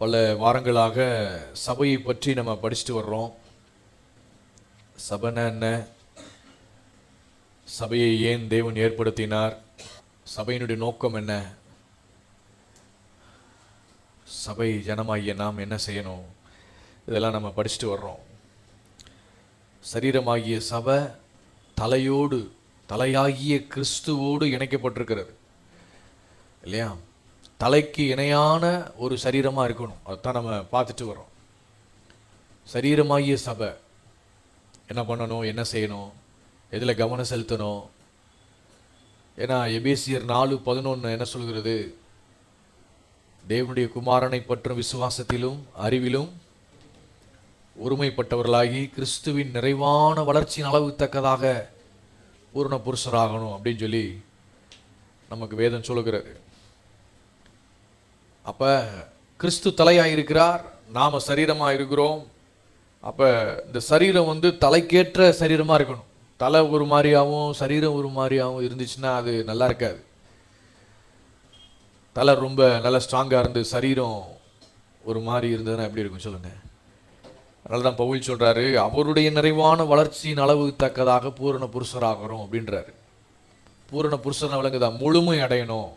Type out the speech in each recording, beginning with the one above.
பல வாரங்களாக சபையை பற்றி நம்ம படிச்சுட்டு வர்றோம். சபைனா என்ன, சபையை ஏன் தேவன் ஏற்படுத்தினார், சபையினுடைய நோக்கம் என்ன, சபை ஜனமாகிய நாம் என்ன செய்யணும், இதெல்லாம் நம்ம படிச்சுட்டு வர்றோம். சரீரமாகிய சபை தலையோடு, தலையாகிய கிறிஸ்துவோடு இணைக்கப்பட்டிருக்கிறது இல்லையா? தலைக்கு இணையான ஒரு சரீரமாக இருக்கணும். அதுதான் நம்ம பார்த்துட்டு வரோம். சரீரமாகிய சபை என்ன பண்ணணும், என்ன செய்யணும், எதில் கவனம் செலுத்தணும்? ஏன்னா எபேசியர் 4:11 என்ன சொல்கிறது? தேவனுடைய குமாரனை பற்றும் விசுவாசத்திலும் அறிவிலும் ஒருமைப்பட்டவர்களாகி கிறிஸ்துவின் நிறைவான வளர்ச்சியின் அளவு தக்கதாக பூரண புருஷராகணும் அப்படின்னு சொல்லி நமக்கு வேதம் சொல்லுகிறது. அப்போ கிறிஸ்து தலையாக இருக்கிறார், நாம் சரீரமாக இருக்கிறோம். அப்போ இந்த சரீரம் தலைக்கேற்ற சரீரமாக இருக்கணும். தலை ஒரு மாதிரியாகவும் சரீரம் ஒரு மாதிரியாகவும் இருந்துச்சுன்னா அது நல்லா இருக்காது. தலை ரொம்ப நல்லா ஸ்ட்ராங்காக இருந்து சரீரம் ஒரு மாதிரி இருந்ததுன்னா எப்படி இருக்கும் சொல்லுங்கள்? அதனால தான் பவுல் சொல்கிறாரு, அவருடைய நிறைவான வளர்ச்சியின் அளவு தக்கதாக பூரண புருஷராகிறோம் அப்படின்றாரு. பூரண புருஷனை விளங்குதா, முழுமை அடையணும்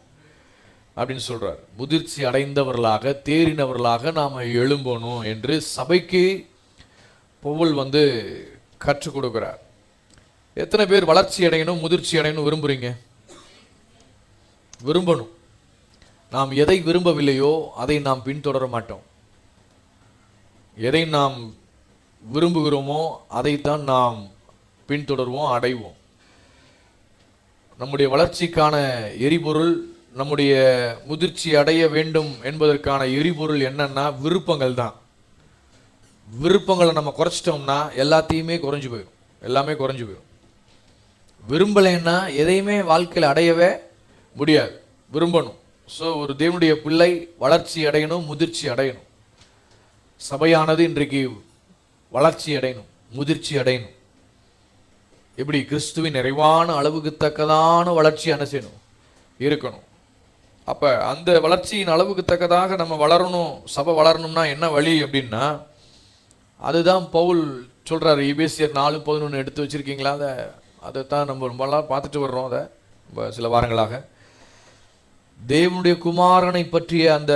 அப்படின்னு சொல்கிறார். முதிர்ச்சி அடைந்தவர்களாக, தேறினவர்களாக நாம் எழும்பணும் என்று சபைக்கு பவுல் கற்றுக் கொடுக்கிறார். எத்தனை பேர் வளர்ச்சி அடையணும், முதிர்ச்சி அடையணும் விரும்புகிறீங்க? விரும்பணும். நாம் எதை விரும்பவில்லையோ அதை நாம் பின்தொடர மாட்டோம். எதை நாம் விரும்புகிறோமோ அதைத்தான் நாம் பின்தொடர்வோம், அடைவோம். நம்முடைய வளர்ச்சிக்கான எரிபொருள், நம்முடைய முதிர்ச்சி அடைய வேண்டும் என்பதற்கான எரிபொருள் என்னன்னா விருப்பங்கள் தான். விருப்பங்களை நம்ம குறைச்சிட்டோம்னா எல்லாத்தையுமே குறைஞ்சு போயிடும், எல்லாமே குறைஞ்சு போயிடும். விரும்பலைன்னா எதையுமே வாழ்க்கையில் அடையவே முடியாது. விரும்பணும். ஸோ ஒரு தேவனுடைய பிள்ளை வளர்ச்சி அடையணும், முதிர்ச்சி அடையணும். சபையானது இன்றைக்கு வளர்ச்சி அடையணும், முதிர்ச்சி அடையணும். எப்படி? கிறிஸ்துவின் நிறைவான அளவுக்கு தக்கதான வளர்ச்சி என்ன செய்யணும், இருக்கணும். அப்போ அந்த வளர்ச்சியின் அளவுக்கு தக்கதாக நம்ம வளரணும். சபை வளரணும்னா என்ன வழி அப்படின்னா, அதுதான் பவுல் சொல்கிறார். எபேசியர் 4:11 எடுத்து வச்சுருக்கீங்களா? அதைத்தான் நம்ம ரொம்பலாம் பார்த்துட்டு வர்றோம். அதை சில வாரங்களாக தேவனுடைய குமாரனை பற்றிய அந்த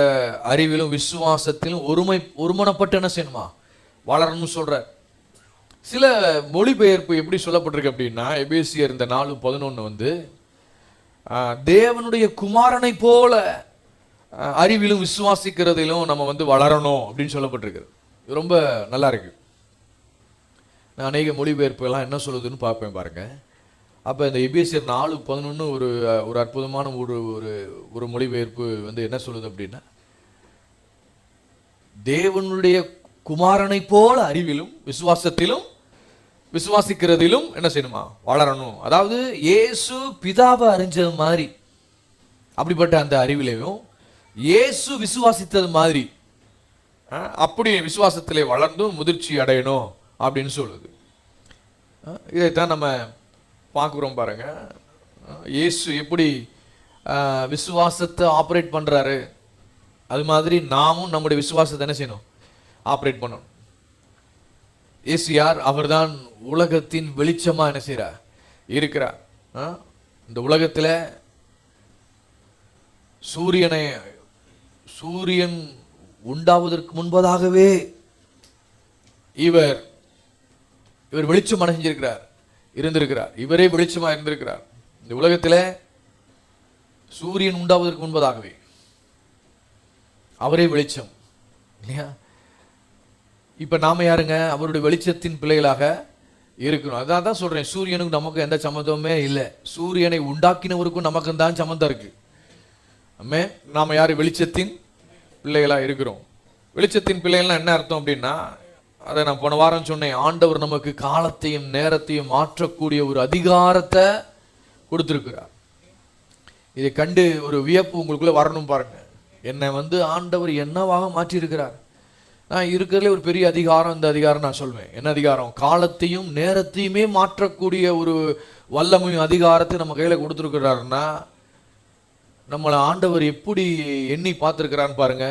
அறிவிலும் விசுவாசத்திலும் ஒருமனப்பட்டு என்ன செய்யணுமா, வளரணும்னு சொல்கிறார். சில மொழிபெயர்ப்பு எப்படி சொல்லப்பட்டிருக்கு அப்படின்னா, எபேசியர் இந்த 4:11 தேவனுடைய குமாரனை போல அறிவிலும் விசுவாசிக்கிறதிலும் நம்ம வளரணும் அப்படின்னு சொல்லப்பட்டிருக்கு. ரொம்ப நல்லா இருக்கு. நான் அநேக மொழிபெயர்ப்புகள்லாம் என்ன சொல்லுதுன்னு பார்ப்பேன் பாருங்க. அப்போ இந்த எபேசியர் 4:11 ஒரு அற்புதமான ஒரு மொழிபெயர்ப்பு என்ன சொல்லுது அப்படின்னா, தேவனுடைய குமாரனை போல அறிவிலும் விசுவாசத்திலும் விசுவாசிக்கிறதிலும் என்ன செய்யணுமா, வளரணும். அதாவது இயேசு பிதாவை அறிஞ்சது மாதிரி, அப்படிப்பட்ட அந்த அறிவிலையும் இயேசு விசுவாசித்தது மாதிரி அப்படி விசுவாசத்திலே வளர்ந்தும் முதிர்ச்சி அடையணும் அப்படின்னு சொல்லுது. இதைத்தான் நம்ம பார்க்குறோம் பாருங்க. இயேசு எப்படி விசுவாசத்தை ஆப்ரேட் பண்ணுறாரு, அது மாதிரி நாமும் நம்முடைய விசுவாசத்தை என்ன செய்யணும், ஆப்ரேட் பண்ணணும். இயேசு யார்? அவர்தான் உலகத்தின் வெளிச்சமாக என்ன செய்கிறார், இருக்கிறார். இந்த உலகத்தில் சூரியன் உண்டாவதற்கு முன்பதாகவே இவர் வெளிச்சம் அடைஞ்சிருக்கிறார், இருந்திருக்கிறார். இவரே வெளிச்சமாக இருந்திருக்கிறார். இந்த உலகத்தில் சூரியன் உண்டாவதற்கு முன்பதாகவே அவரே வெளிச்சம் இல்லையா? இப்போ நாம யாருங்க? அவருடைய வெளிச்சத்தின் பிள்ளைகளாக இருக்கணும். அதான் தான் சொல்கிறேன், சூரியனுக்கும் நமக்கு எந்த சம்மந்தமே இல்லை. சூரியனை உண்டாக்கினவருக்கும் நமக்கு தான் சம்மந்தம் இருக்கு. நாம் யார்? வெளிச்சத்தின் பிள்ளைகளாக இருக்கிறோம். வெளிச்சத்தின் பிள்ளைகள்லாம் என்ன அர்த்தம் அப்படின்னா, அதை நான் போன வாரம் சொன்னேன். ஆண்டவர் நமக்கு காலத்தையும் நேரத்தையும் மாற்றக்கூடிய ஒரு அதிகாரத்தை கொடுத்துருக்கிறார். இதை கண்டு ஒரு வியப்பு உங்களுக்குள்ள வரணும் பாருங்க. என்னை ஆண்டவர் என்னவாக மாற்றியிருக்கிறார். நான் இருக்கிறதுல ஒரு பெரிய அதிகாரம், இந்த அதிகாரம் நான் சொல்வேன். என்ன அதிகாரம்? காலத்தையும் நேரத்தையுமே மாற்றக்கூடிய ஒரு வல்லமையும் அதிகாரத்தை நம்ம கையில் கொடுத்துருக்கிறாருன்னா, நம்மளை ஆண்டவர் எப்படி எண்ணி பார்த்துருக்கிறான்னு பாருங்க.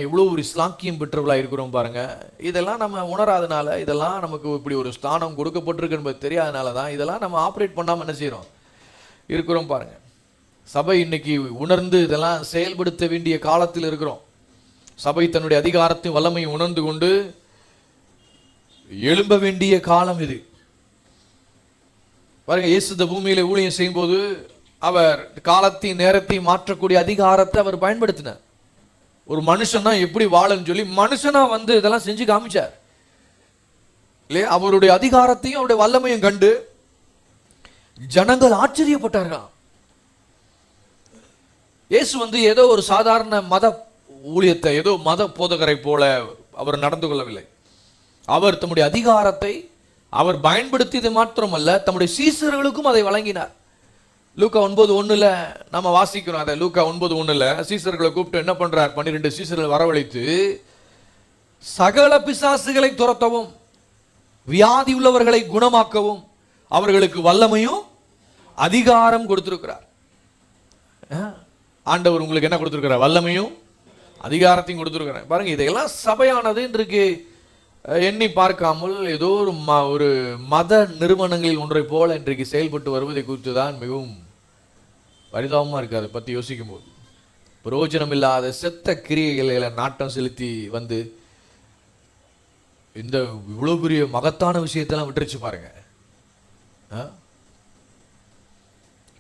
இவ்வளோ ஒரு ஸ்லாக்கியம் பெற்றவர்களாக இருக்கிறோம் பாருங்க. இதெல்லாம் நம்ம உணராதனால, இதெல்லாம் நமக்கு இப்படி ஒரு ஸ்தானம் கொடுக்கப்பட்டிருக்கு என்பது தெரியாதனால தான் இதெல்லாம் நம்ம ஆப்ரேட் பண்ணாமல் என்ன செய்கிறோம் இருக்கிறோம் பாருங்க. சபை இன்னைக்கு உணர்ந்து இதெல்லாம் செயல்படுத்த வேண்டிய காலத்தில் இருக்கிறோம். சபை தன்னுடைய அதிகாரத்தையும் வல்லமையும் உணர்ந்து கொண்டு எழும்ப வேண்டிய காலம் இது பாருங்க. இயேசு இந்த பூமியில ஊழியம் செய்யும் போது அவர் காலத்தையும் நேரத்தையும் மாற்றக்கூடிய அதிகாரத்தை அவர் பயன்படுத்தினார். ஒரு மனுஷனா எப்படி வாழன்னு சொல்லி மனுஷனா வந்து இதெல்லாம் செஞ்சு காமிச்சார் இல்லையா? அவருடைய அதிகாரத்தையும் அவருடைய வல்லமையும் கண்டு ஜனங்கள் ஆச்சரியப்பட்டார்களாம். இயேசு வந்து ஏதோ ஒரு சாதாரண மத ஊழியத்தை, ஏதோ மத போதகரை போல அவர் நடந்து கொள்ளவில்லை. அவர் தம்முடைய அதிகாரத்தை அவர் பயன்படுத்தியது மாத்திரமல்ல, தம்முடைய சீசர்களுக்கும் அதை வழங்கினார். லூக்கா 9:1 நம்ம வாசிக்கிறோம். அதை லூக்கா 9:1 சீசர்களை கூப்பிட்டு என்ன பண்றார்? 12 சீசர்களை வரவழைத்து சகல பிசாசுகளை துரத்தவும் வியாதி உள்ளவர்களை குணமாக்கவும் அவர்களுக்கு வல்லமையும் அதிகாரம் கொடுத்திருக்கிறார். ஆண்டவர் உங்களுக்கு என்ன கொடுத்திருக்கிறார்? வல்லமையும் அதிகாரத்தையும் கொடுத்திருக்கிறார். பாருங்க, இதையெல்லாம் சபையானது இன்றைக்கு எண்ணி பார்க்காமல் ஏதோ ஒரு மத நிறுவனங்களில் ஒன்றை போல இன்றைக்கு செயல்பட்டு வருவதை குறித்து தான் மிகவும் பரிதாபமாக இருக்குது. அதை பற்றி யோசிக்கும் போது பிரயோஜனம் இல்லாத செத்த கிரியைகளை நாட்டம் செலுத்தி வந்து இந்த இவ்வளோ பெரிய மகத்தான விஷயத்தெல்லாம் விட்டுருச்சு பாருங்க.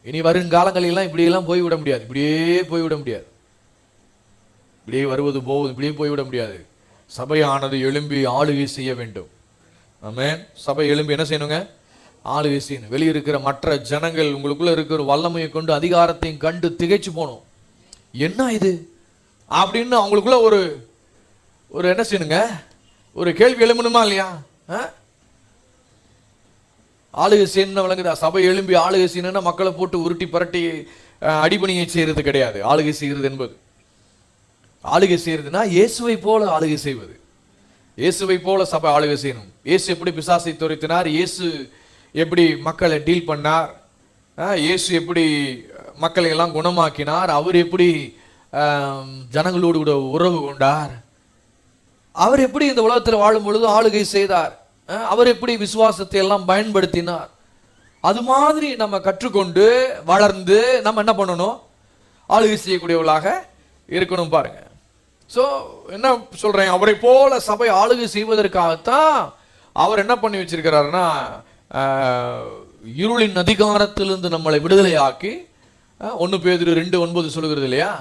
இனி வருங்காலங்களெல்லாம் இப்படியெல்லாம் போய்விட முடியாது. இப்படியே போய்விட முடியாது. இப்படியே வருவது போவது இப்படியே போய்விட முடியாது. சபையானது எழும்பி ஆளுகை செய்ய வேண்டும். ஆமென். சபை எழும்பி என்ன செய்யணுங்க? ஆளுகை செய்யணும். வெளியிருக்கிற மற்ற ஜனங்கள் உங்களுக்குள்ள இருக்கிற வல்லமையை கொண்டு அதிகாரத்தையும் கண்டு திகைச்சு போகணும். என்ன இது அப்படின்னு அவங்களுக்குள்ள ஒரு என்ன செய்யணுங்க? ஒரு கேள்வி எழும்பணுமா இல்லையா? ஆளுகை செய்யணும்னு விளங்குதா? சபை எழும்பி ஆளுகை செய்யணும்னா மக்களை போட்டு உருட்டி பரட்டி அடிபணியை செய்யறது கிடையாது. ஆளுகை செய்கிறது என்பது, ஆளுகை செய்யறதுன்னா இயேசுவை போல ஆளுகை செய்வது. இயேசுவை போல சபை ஆளுகை செய்யணும். இயேசு எப்படி பிசாசை துரைத்தினார், இயேசு எப்படி மக்களை டீல் பண்ணார், இயேசு எப்படி மக்களை எல்லாம் குணமாக்கினார், அவர் எப்படி ஜனங்களோடு கூட உறவு கொண்டார், அவர் எப்படி இந்த உலகத்தில் வாழும் பொழுது ஆளுகை செய்தார், அவர் எப்படி விசுவாசத்தை எல்லாம் பயன்படுத்தினார், அது மாதிரி நம்ம கற்றுக்கொண்டு வளர்ந்து நம்ம என்ன பண்ணணும்? ஆளுகை செய்யக்கூடியவர்களாக இருக்கணும் பாருங்க. ஸோ என்ன சொல்றேன், அவரை போல சபை ஆளுகை செய்வதற்காகத்தான் அவர் என்ன பண்ணி வச்சிருக்கிறாருன்னா, இருளின் அதிகாரத்திலிருந்து நம்மளை விடுதலையாக்கி 1 பேதுரு 2:9 சொல்லுகிறது இல்லையா?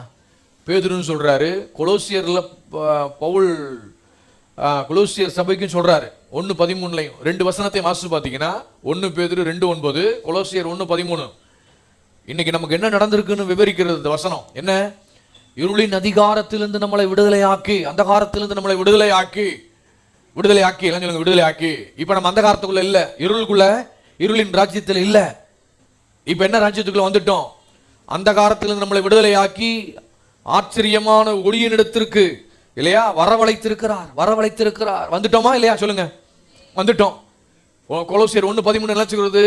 பேதுருன்னு சொல்றாரு. கொலோசியர்ல பவுல் கொலோசியர் சபைக்கும் சொல்றாரு 1:13 2 வசனத்தையும் வாசிச்சு பார்த்தீங்கன்னா 1 பேதுரு 2:9 கொலோசியர் 1:13. இன்னைக்கு நமக்கு என்ன நடந்திருக்குன்னு விவரிக்கிறது இந்த வசனம். என்ன? இருளின் அதிகாரத்திலிருந்து நம்மளை விடுதலையாக்கி, அந்த காலத்திலிருந்து நம்மளை விடுதலையாக்கி எல்லாம் சொல்லுங்க, விடுதலையாக்கி. இப்ப நம்ம அந்த காலத்துக்குள்ள இல்ல, இருளின் ராஜ்யத்தில் இல்ல. இப்ப என்ன ராஜ்யத்துக்குள்ள வந்துட்டோம்? அந்த காலத்திலிருந்து நம்மளை விடுதலையாக்கி ஆச்சரியமான ஒளியின் இடத்திற்கு இல்லையா வரவழைத்திருக்கிறார். வந்துட்டோமா இல்லையா? சொல்லுங்க, வந்துட்டோம். கொலோசியர் 1:13 என்ன சொல்றது?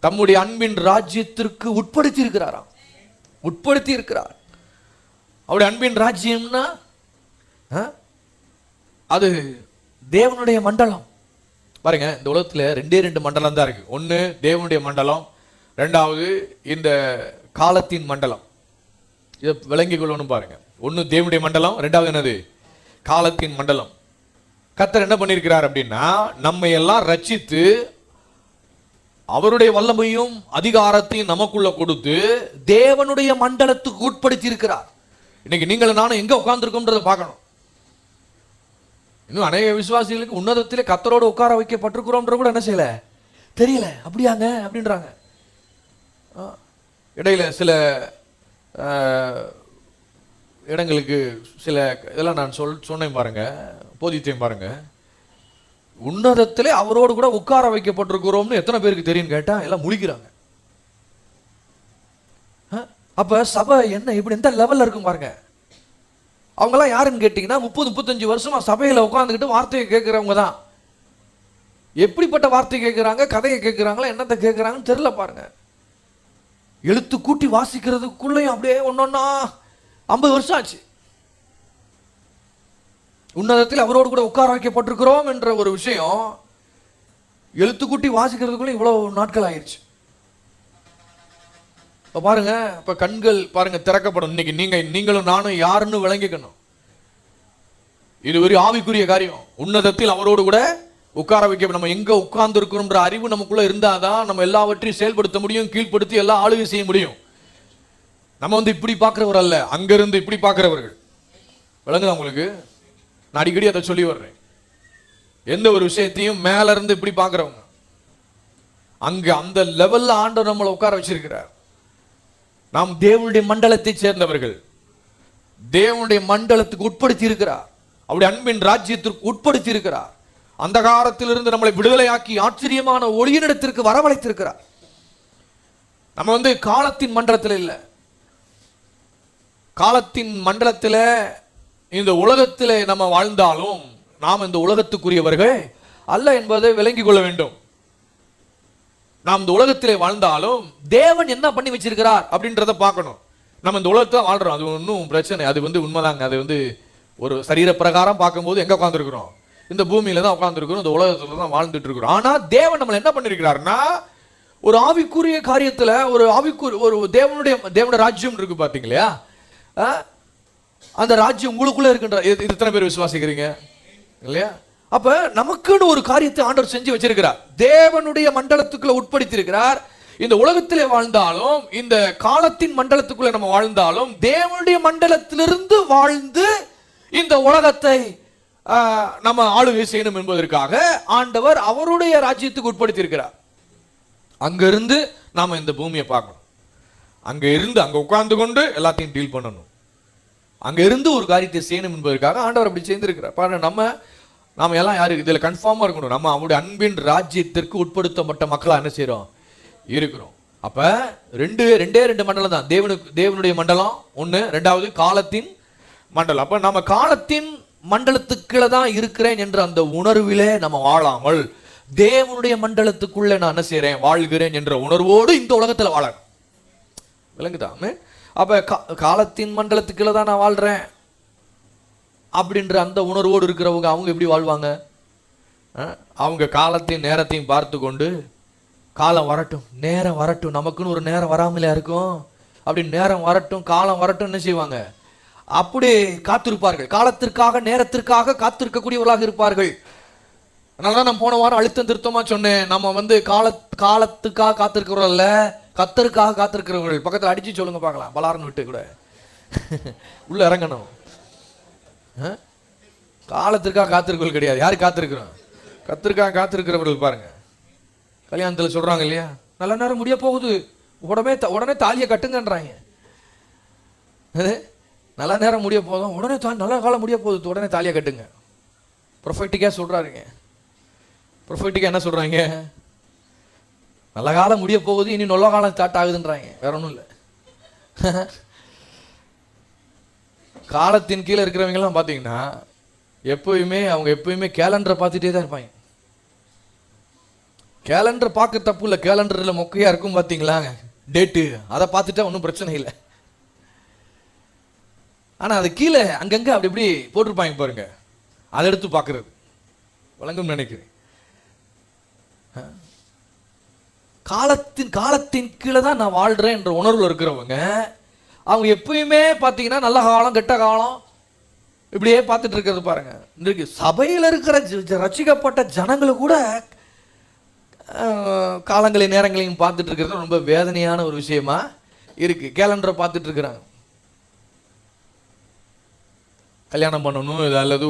தம்முடைய அன்பின் ராஜ்யத்திற்கு உட்படுத்தி இருக்கிறார். அவருடைய அன்பின் ராஜ்யம்னா அது தேவனுடைய மண்டலம். பாருங்க, இந்த உலகத்துல 2 மண்டலம் தான் இருக்கு. ஒன்னு தேவனுடைய மண்டலம், 2வது இந்த காலத்தின் மண்டலம். இதை விளங்கிக் கொள்ளணும் பாருங்க. ஒன்னு தேவனுடைய மண்டலம், 2வது என்னது? காலத்தின் மண்டலம். கர்த்தர் என்ன பண்ணியிருக்கிறார் அப்படின்னா, நம்ம எல்லாம் ரட்சித்து அவருடைய வல்லமையும் அதிகாரத்தையும் நமக்குள்ள கொடுத்து தேவனுடைய மண்டலத்துக்கு உட்படுத்தி இருக்கிறார். இன்னைக்கு நீங்களும் நானும் எங்க உட்கார்ந்துருக்கோம்ன்றதை பார்க்கணும். இன்னும் அநேக விசுவாசிகளுக்கு உன்னதத்திலே கர்த்தரோடு உட்கார வைக்கப்பட்டிருக்கிறோம்ன்ற கூட என்ன செய்யல, தெரியல. அப்படியாங்க அப்படின்றாங்க. இடையில சில இடங்களுக்கு சில இதெல்லாம் நான் சொன்னேன் பாருங்க, போதித்தேன் பாருங்க. உன்னதத்திலே அவரோடு கூட உட்கார வைக்கப்பட்டிருக்கிறோம்னு எத்தனை பேருக்கு தெரியும் கேட்டா எல்லாம் முழிக்கிறாங்க. அப்ப சபை என்ன இப்படி எந்த லெவல்ல இருக்கும் பாருங்க. அவங்கெல்லாம் யாருன்னு கேட்டீங்கன்னா 30-35 வருஷமா சபையில உட்காந்துக்கிட்டு வார்த்தையை கேட்கிறவங்க தான். எப்படிப்பட்ட வார்த்தை கேட்கிறாங்க, கதையை கேட்கிறாங்களா, என்னத்தை கேட்கிறாங்கன்னு தெரியல பாருங்க. எழுத்து கூட்டி வாசிக்கிறதுக்குள்ளேயும் அப்படியே ஒன்னொன்னா 50 வருஷம் ஆச்சு. உன்னதத்தில் அவரோடு கூட உட்கார வைக்கப்பட்டிருக்கிறோம் என்ற ஒரு விஷயம் எழுத்துக்கூட்டி வாசிக்கிறதுக்குள்ள இவ்வளவு நாட்கள் ஆயிடுச்சு. இப்ப பாருங்க, இப்ப கண்கள் பாருங்க திறக்கப்படும். இன்னைக்கு நீங்களும் நானும் யாருன்னு விளங்கிக்கணும். இது ஒரு ஆவிக்குரிய காரியம். உன்னதத்தில் அவரோடு கூட உட்கார வைக்க நம்ம எங்க உட்கார்ந்து இருக்கிறோம்ன்ற அறிவு நமக்குள்ள இருந்தாதான் நம்ம எல்லாவற்றையும் செயல்படுத்த முடியும், கீழ்ப்படுத்தி எல்லா ஆளுகை செய்ய முடியும். நம்ம இப்படி பார்க்கிறவர் அல்ல, அங்கிருந்து இப்படி பார்க்கிறவர்கள். விளங்குதா உங்களுக்கு? நான் அடிக்கடி அதை சொல்லி வர்றேன். எந்த ஒரு விஷயத்தையும் மேல இருந்து இப்படி பார்க்கிறவங்க, அங்க அந்த லெவல்ல ஆண்டவர் நம்மளை உட்கார வச்சிருக்கிறார். நாம் தேவனுடைய மண்டலத்தை சேர்ந்தவர்கள், தேவனுடைய மண்டலத்துக்கு உட்படுத்தி இருக்கிறார், அவருடைய அன்பின் ராஜ்யத்திற்கு உட்படுத்தி இருக்கிறார். அந்த காலத்திலிருந்து நம்மளை விடுதலையாக்கி ஆச்சரியமான ஒளியினிடத்திற்கு வரவழைத்திருக்கிறார். நம்ம காலத்தின் மண்டலத்தில் இல்லை, காலத்தின் மண்டலத்தில் இந்த உலகத்திலே நம்ம வாழ்ந்தாலும் நாம் இந்த உலகத்துக்குரியவர்கள் அல்ல என்பதை விளங்கிக் கொள்ள வேண்டும். நாம் இந்த உலகத்திலே வாழ்ந்தாலும் தேவன் என்ன பண்ணி வச்சிருக்கிறார் அப்படின்றத பார்க்கணும். நம்ம இந்த உலகத்தை வாழ்றோம், அது ஒன்றும் பிரச்சனை, அது உண்மைதாங்க. அது ஒரு சரீர பிரகாரம் பார்க்கும்போது எங்க உட்காந்துருக்கிறோம்? இந்த பூமியில தான் உட்காந்துருக்கிறோம், இந்த உலகத்துல தான் வாழ்ந்துட்டு இருக்கிறோம். ஆனா தேவன் நம்மளை என்ன பண்ணிருக்கிறாருன்னா, ஒரு ஆவிக்குரிய காரியத்துல ஒரு தேவனுடைய ராஜ்யம் இருக்கு பாத்தீங்களா? அந்த ராஜ்யம் உங்களுக்குள்ள இருக்கின்ற எத்தனை பேர் விசுவாசிக்கிறீங்க இல்லையா? அப்ப நமக்குன்னு ஒரு காரியத்தை ஆண்டவர் செஞ்சு வச்சிருக்கிறார். தேவனுடைய மண்டலத்துக்குள்ள உட்படுத்தி இருக்கிறார். இந்த உலகத்திலே வாழ்ந்தாலும் இந்த காலத்தின் மண்டலத்துக்குள்ள நம்ம வாழ்ந்தாலும் தேவனுடைய மண்டலத்திலிருந்து வாழ்ந்து இந்த உலகத்தை நம்ம ஆளுகை செய்யணும் என்பதற்காக ஆண்டவர் அவருடைய ராஜ்யத்துக்கு உட்படுத்தி இருக்கிறார். அங்கிருந்து நாம இந்த பூமியை பார்க்கணும். அங்க இருந்து அங்க உட்கார்ந்து கொண்டு எல்லாத்தையும் டீல் பண்ணணும். அங்க இருந்து ஒரு காரியத்தை செய்யணும் என்பதற்காக ஆண்டவர் அப்படி செய்திருக்கிறார். பாருங்க, நாம எல்லாம் யாரு இதுல கன்ஃபார்மா இருக்கணும். நம்ம அவருடைய அன்பின் ராஜ்யத்திற்கு உட்படுத்தப்பட்ட மக்களா என்ன செய்யறோம்? இருக்கிறோம். அப்ப ரெண்டே மண்டலம் தான். தேவனுடைய மண்டலம் ஒண்ணு, ரெண்டாவது காலத்தின் மண்டலம். அப்ப நம்ம காலத்தின் மண்டலத்துக்குள்ள தான் இருக்கிறேன் என்ற அந்த உணர்விலே நம்ம வாழாமல் தேவனுடைய மண்டலத்துக்குள்ள நான் என்ன செய்யறேன்? வாழ்கிறேன் என்ற உணர்வோடு இந்த உலகத்துல வாழ. விளங்குதான்? அப்ப காலத்தின் மண்டலத்துக்குள்ள தான் நான் வாழ்றேன் அப்படின்ற அந்த உணர்வோடு இருக்கிறவங்க அவங்க எப்படி வாழ்வாங்க? அவங்க காலத்தையும் நேரத்தையும் பார்த்து கொண்டு காலம் வரட்டும், நேரம் வரட்டும், நமக்குன்னு ஒரு நேரம் வராமலே இருக்கும், அப்படி நேரம் வரட்டும், காலம் வரட்டும் என்ன செய்வாங்க? அப்படி காத்திருப்பார்கள். காலத்திற்காக நேரத்திற்காக காத்திருக்கக்கூடியவர்களாக இருப்பார்கள். அதனாலதான் நான் போன வாரம் அழுத்தம் திருத்தமா சொன்னேன், நம்ம காலத்துக்காக காத்திருக்கிறவர்கள் அல்ல, கத்தருக்காக காத்திருக்கிறவர்கள். பக்கத்தில் அடிச்சு சொல்லுங்க பார்க்கலாம், பலாரன்னு விட்டு கூட உள்ள இறங்கணும். காலத்திற்காக காத்திருக்கவர்கள் கிடையாது. யாரு காத்திருக்கிறோம்? கத்தருக்காக காத்திருக்கிறவர்கள். பாருங்க, கல்யாணத்தில் சொல்றாங்க இல்லையா, நல்ல நேரம் முடிய போகுது, உடனே தாலியை கட்டுங்கன்றாங்க. நல்ல நேரம் முடிய போதும், உடனே நல்ல காலம் முடிய போகுது, உடனே தாலியை கட்டுங்க. ப்ரொஃபெட்டிக்கா சொல்றாருங்க. ப்ரொஃபெட்டிக்கா என்ன சொல்றாங்க? நல்ல காலம் முடிய போகுது, இனி நல்ல காலம் ஸ்டார்ட் ஆகுதுன்றாங்க. வேற ஒன்றும் இல்லை. காலத்தின் கீழே இருக்கிறவங்கலாம் பார்த்தீங்கன்னா அவங்க எப்பயுமே கேலண்டரை பார்த்துட்டே தான் இருப்பாங்க. கேலண்டர் பார்க்க தப்பு இல்லை, கேலண்டரில் மொக்கையா இருக்கும் பார்த்தீங்களா டேட்டு, அதை பார்த்துட்டா ஒன்றும் பிரச்சனை இல்லை. ஆனால் அது கீழே அங்கங்கே அப்படி இப்படி போட்டிருப்பாங்க பாருங்க, அதை எடுத்து பார்க்கறது வழங்கும் நினைக்கிறேன். காலத்தின் கீழே தான் நான் வாழ்றேன் என்ற உணர்வில் இருக்கிறவங்க அவங்க எப்பயுமே பார்த்தீங்கன்னா நல்ல காலம் கெட்ட காலம் இப்படியே பார்த்துட்டு இருக்கிறது பாருங்க. இன்றைக்கு சபையில் இருக்கிற ரட்சிக்கப்பட்ட ஜனங்களை கூட காலங்களையும் நேரங்களையும் பார்த்துட்டு இருக்கிறது ரொம்ப வேதனையான ஒரு விஷயமா இருக்கு. கேலண்டரை பார்த்துட்டு இருக்கிறாங்க. கல்யாணம் பண்ணணும் அல்லது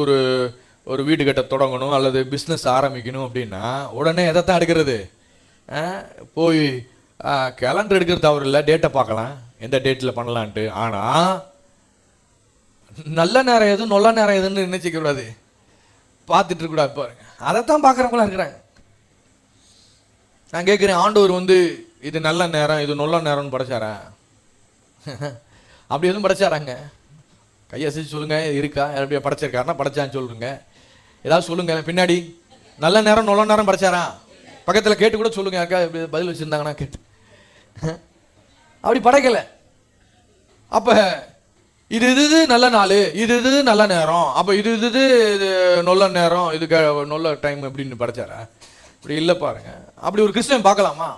ஒரு வீடு கட்ட தொடங்கணும் அல்லது பிஸ்னஸ் ஆரம்பிக்கணும் அப்படின்னா உடனே எதைத்தான் எடுக்கிறது? போய் கேலண்டர் எடுக்கிறது தவறு இல்லை, டேட்டை பார்க்கலாம், எந்த டேட்டில் பண்ணலான்ட்டு. ஆனால் நல்ல நேரம் எது நல்ல நேரம் எதுன்னு நினைச்சிக்க கூடாது, பார்த்துட்டு இருக்கக்கூடாது. பாருங்க, அதைத்தான் பார்க்குறவங்களா இருக்கிறாங்க. நான் கேட்குறேன், ஆண்டவர் இது நல்ல நேரம் இது நல்ல நேரம்னு படைச்சாரா? அப்படி எதுவும் படைச்சாராங்க? கையசைச்சு சொல்லுங்க, இருக்கா? எப்படியா படைச்சிருக்காருன்னா படைச்சான்னு சொல்லுங்க. ஏதாவது சொல்லுங்க பின்னாடி. நல்ல நேரம் நல்ல நேரம் படைச்சாரா? பக்கத்தில் கேட்டு கூட சொல்லுங்க, யாருக்கா பதில் வச்சிருந்தாங்கன்னா கேட்டு. அப்படி படைக்கல. அப்ப இது இது நல்ல நாள், இது இது நல்ல நேரம், அப்போ இது இது இது நல்ல நேரம், இதுக்கு நல்ல டைம் அப்படின்னு படைச்சாரா? இப்படி இல்லை பாருங்க. அப்படி ஒரு கிறிஸ்தவன் பார்க்கலாமா?